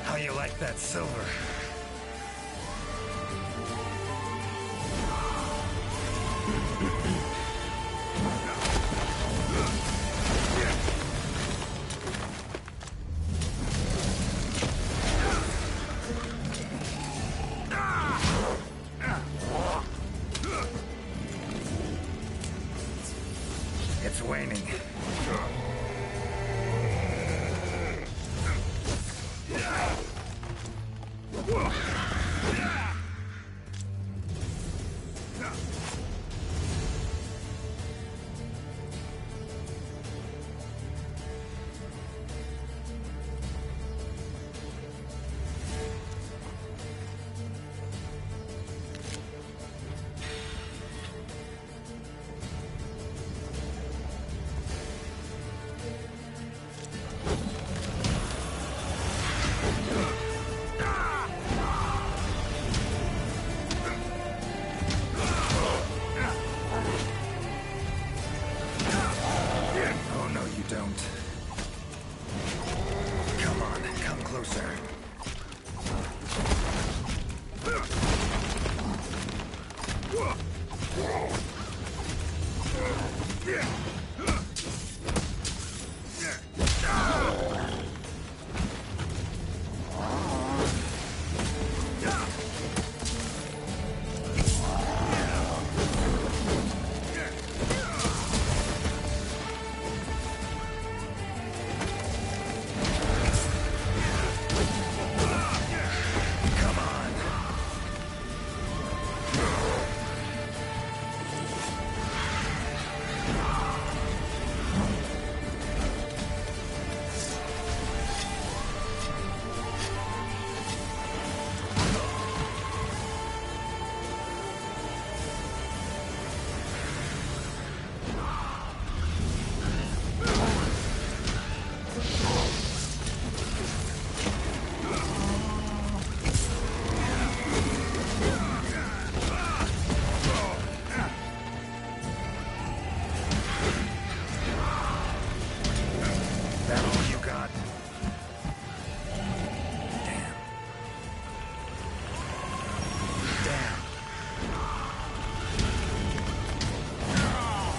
How you like that silver? It's waning.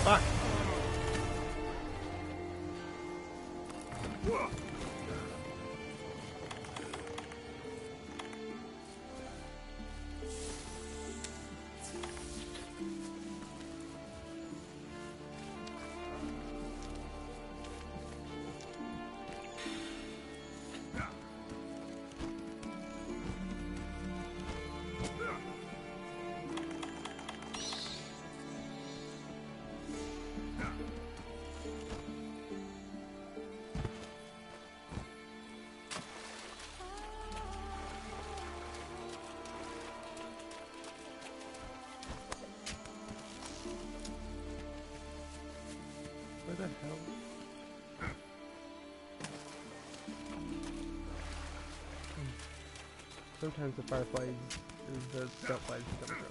Fuck! Where the hell? Sometimes the fireflies is the stealth flies become a joke.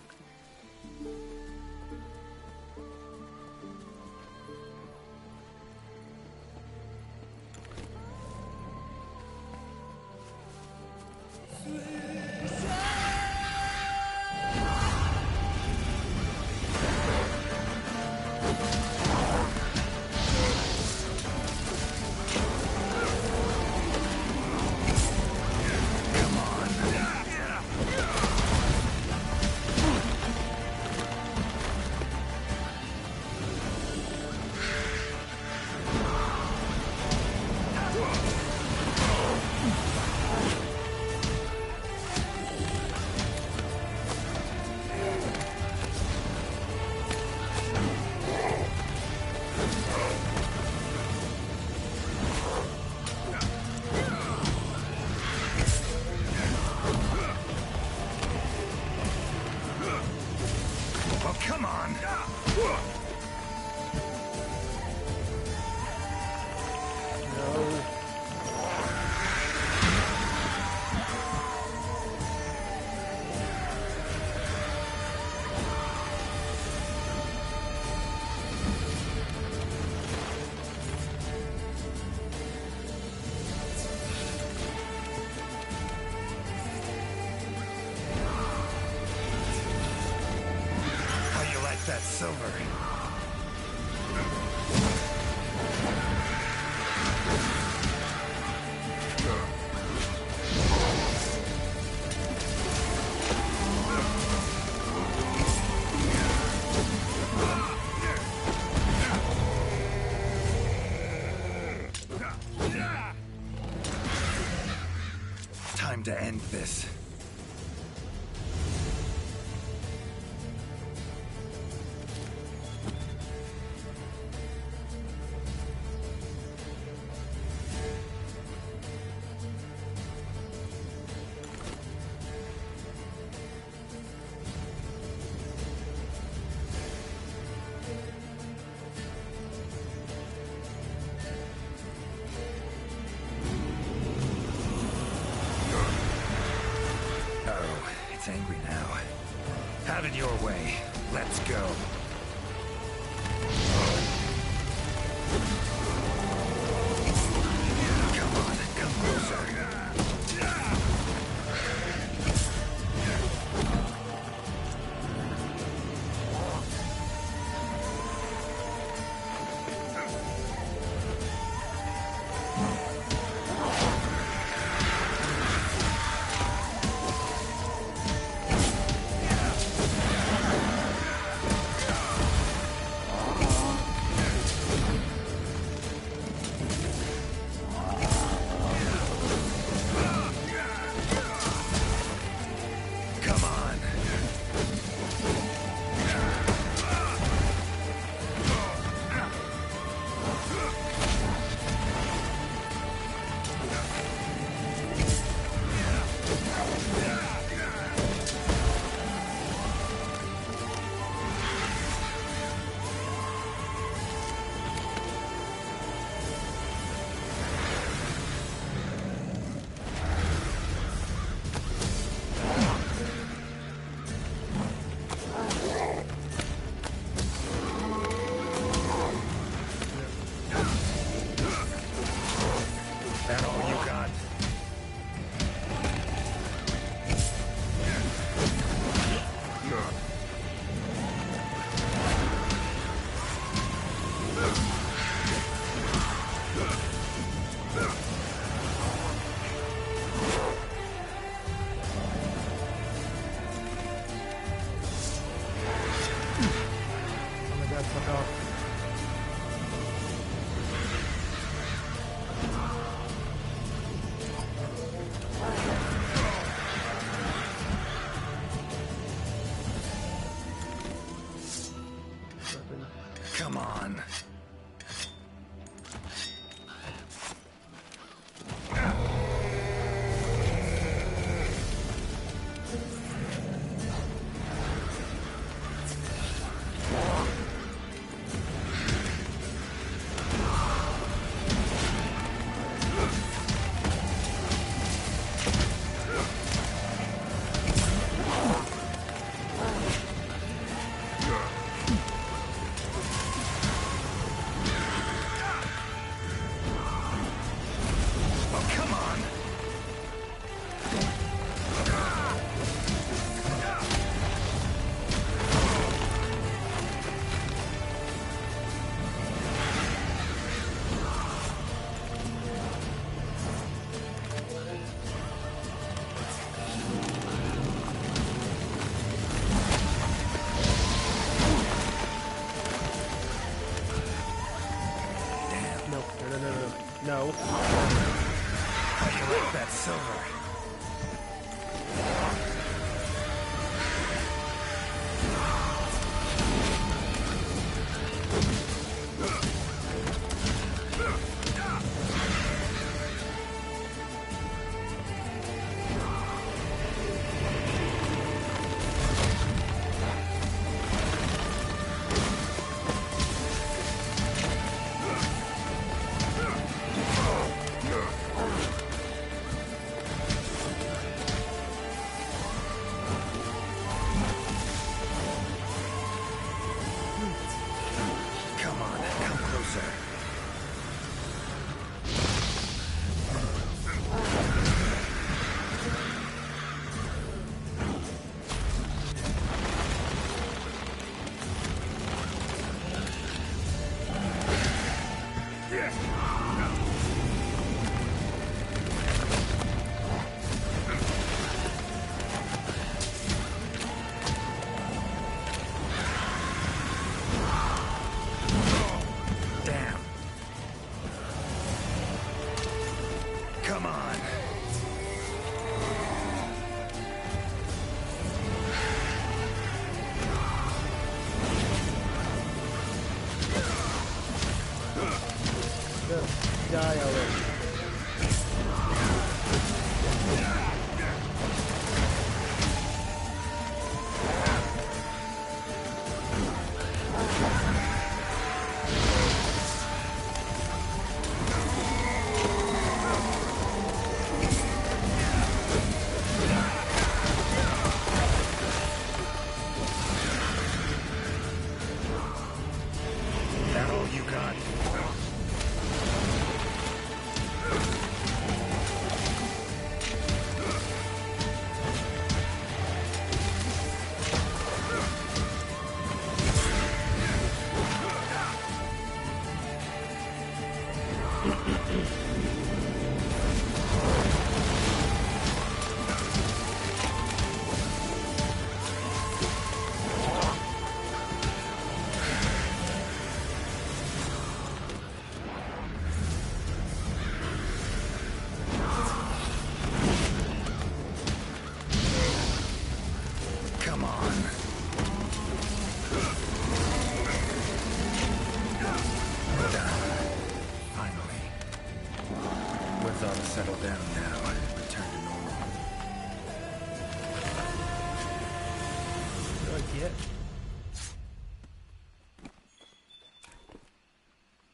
Oh, come on! No. How you like that silver? Time to end this. Oh, it's angry now. Have it your way. Let's go. Come on, come closer. guys, fuck off. Nothing. Come on. No. How you like that silver? Come on, come closer. Damn. Come on. Just die already. That all you got? Come on. Finally. Woods ought to settle down now. Return to normal. What do I get?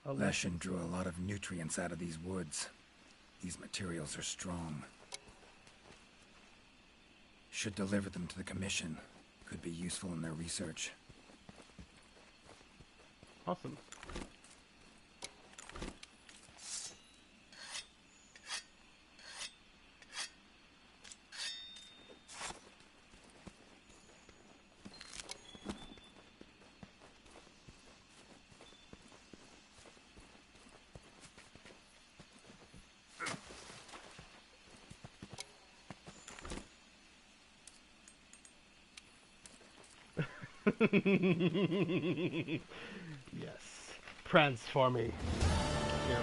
A lesson. Leshen drew a lot of nutrients out of these woods. These materials are strong. Should deliver them to the Commission. Could be useful in their research. Awesome. Yes. Transform me. You know.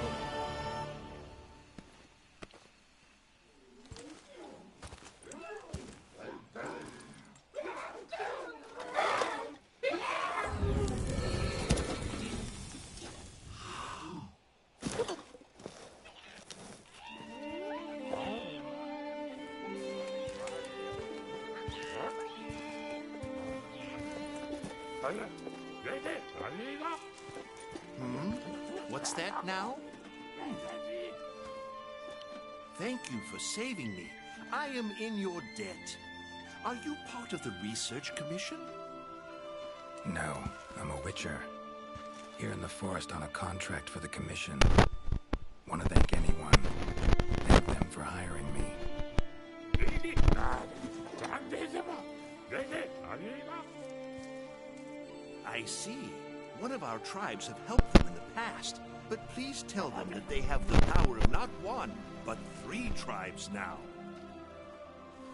What's that now? Thank you for saving me. I am in your debt. Are you part of the research commission? No, I'm a witcher. Here in the forest on a contract for the commission. Want to thank anyone. Thank them for hiring me. I see. One of our tribes have helped them in the past, but please tell them that they have the power of not one, but 3 tribes now.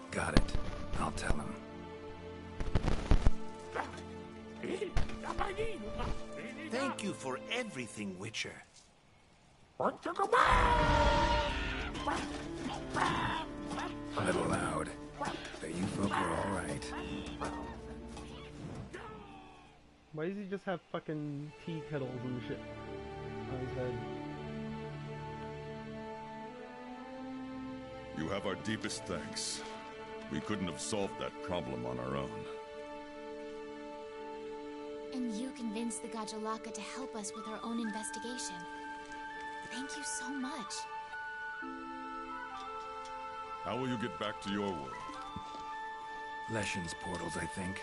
Got it. I'll tell them. Thank you for everything, Witcher. A little loud, but you folk are all right. Why does he just have fucking tea kettles and shit on his head? You have our deepest thanks. We couldn't have solved that problem on our own. And you convinced the Gajalaka to help us with our own investigation. Thank you so much. How will you get back to your world? Leshen's portals, I think.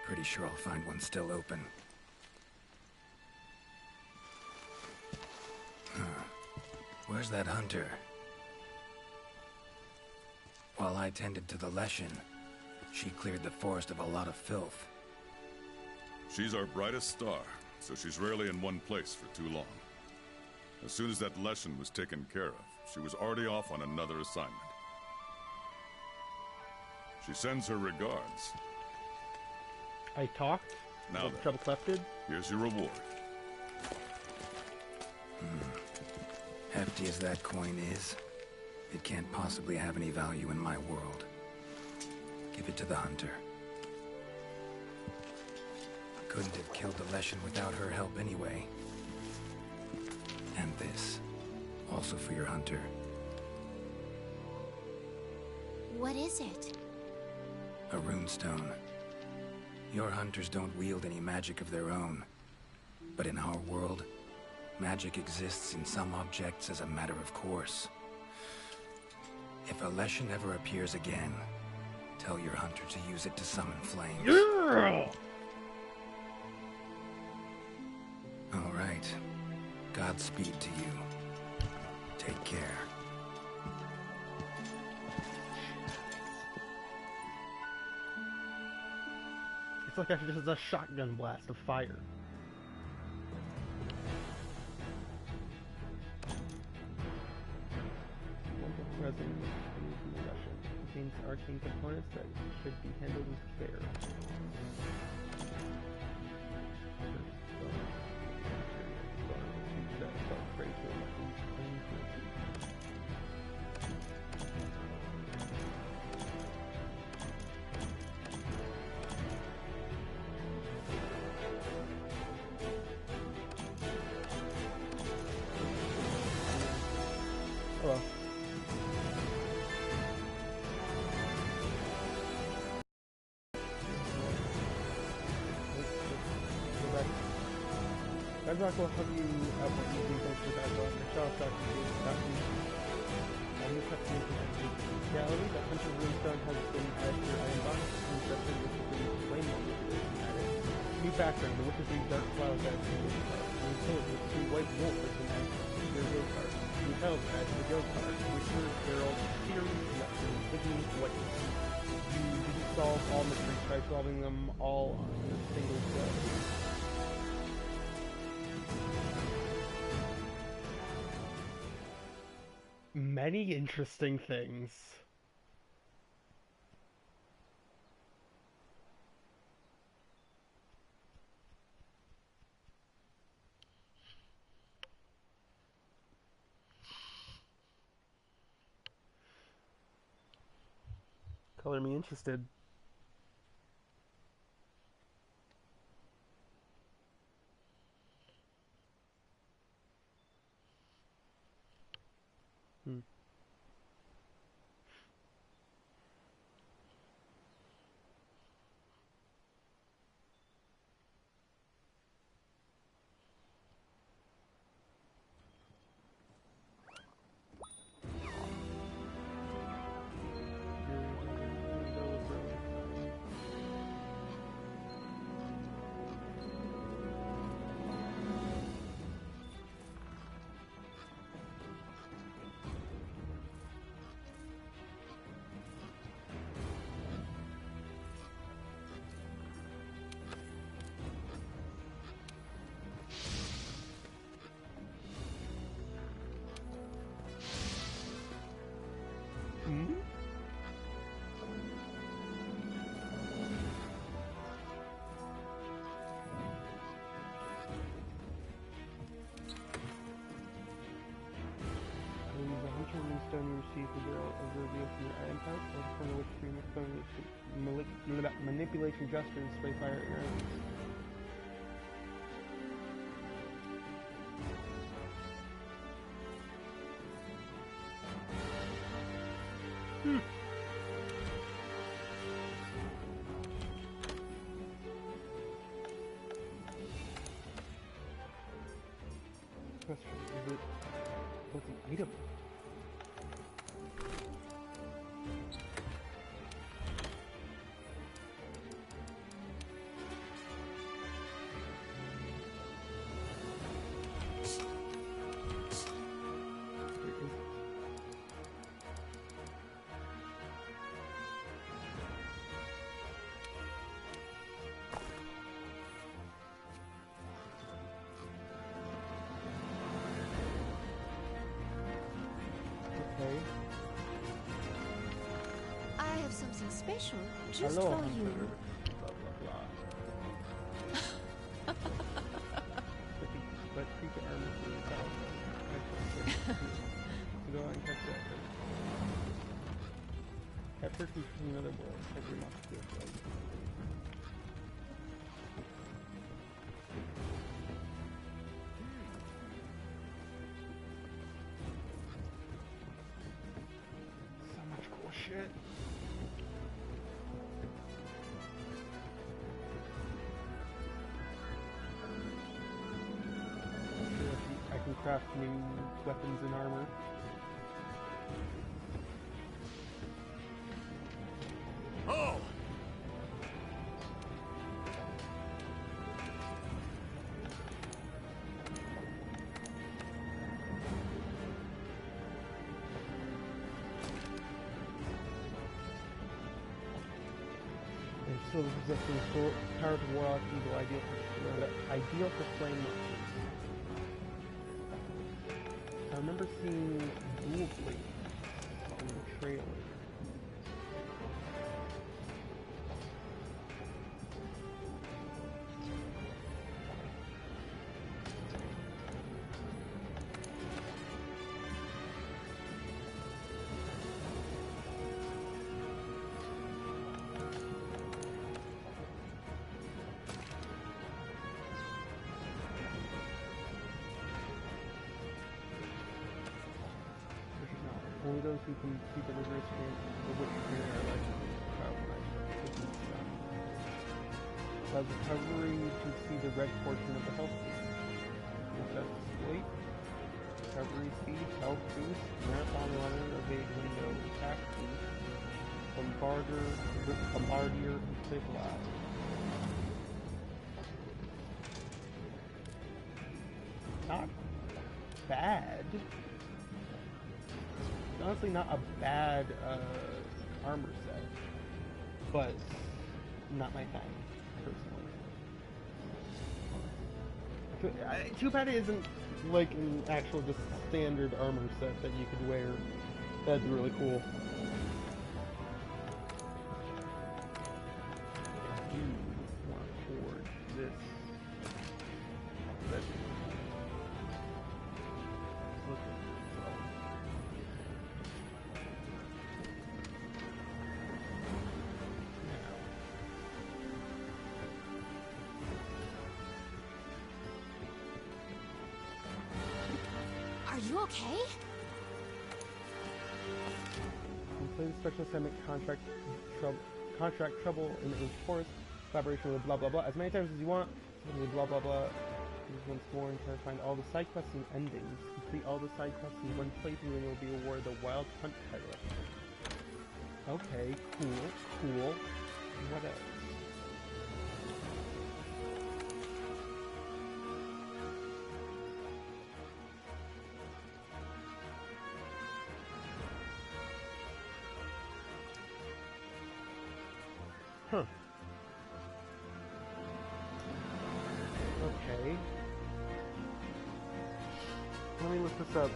Pretty sure I'll find one still open. Huh. Where's that hunter? While I tended to the Leshen, she cleared the forest of a lot of filth. She's our brightest star, so she's rarely in one place for too long. As soon as that Leshen was taken care of, she was already off on another assignment. She sends her regards. I talked? Now What then, Treble Clef did? here's your reward. Hefty as that coin is, it can't possibly have any value in my world. Give it to the hunter. Couldn't have killed the Leshen without her help anyway. And this, also for your hunter. What is it? A runestone. Your hunters don't wield any magic of their own. But in our world, magic exists in some objects as a matter of course. If a Leshen ever appears again, tell your hunter to use it to summon flames. Yeah! All right. Godspeed to you. Take care. It's like after just a shotgun blast of fire. Resin from the Russian contains arcane components that should be handled with care. Hello. Bedrock will help you out what you do thanks to Bedrock. Michelle starts to do that. New customers and reality that Hunter Runestone has been added to your iron box and separate with the flame manipulation added. New background, the witch's dark clouds added to the card. New pillars with 2 white wolf has been added to your guild card. New petals added to the guild card. Witcher, Herald, Series, Lesson, Hidden, White. You didn't solve all mysteries by solving them all on a single go. Many interesting things. color me interested. Hmm. Hmm? I use a hunter runestone you receive the girl of reveal from your item pouch, or from which stream of stone to manipulate your gesture and spray fire arrows. Hmm. Question, is it what's an item? There is okay. I have something special just Hello, for hunter. you. Blah blah blah. But creature armor for the battle. So go and catch that first. Capture creature from another world. Check your monster skills. So much cool shit. I can craft new weapons and armor. Oh! And still possessing full powerful warlock eagle ideal for flame monsters. I remember seeing dual blades on the trailer. Only those who can see the rigorous training, the witchy training are like allows recovery to see the red portion of the health boost. That's exploit, recovery speed, health boost, marathon runner, evade window, attack boost, bombardier, and stabilize. Not bad. Honestly, not a bad armor set, but not my thing, personally. Too bad it isn't like an actual just standard armor set that you could wear. That'd be really cool. I do want to forge this. That's look at you okay? Complete the special assignment contract trouble in the ancient forest. Collaboration with blah blah blah as many times as you want. Blah blah blah. Use once more and try to find all the side quests and endings. Complete all the side quests in one playthrough and you'll be awarded the Wild Hunt title. Okay, cool. What else? Huh. Okay. Let me look this up.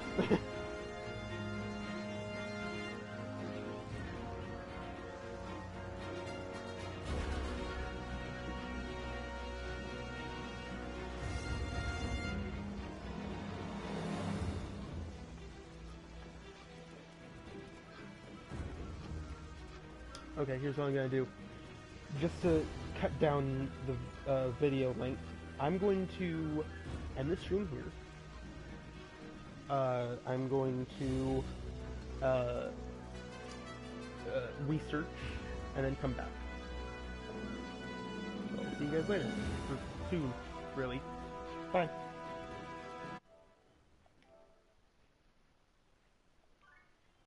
Okay, here's what I'm gonna do. Just to cut down the video length, I'm going to end this stream here. I'm going to research and then come back. So I'll see you guys later. Or soon, really. Bye.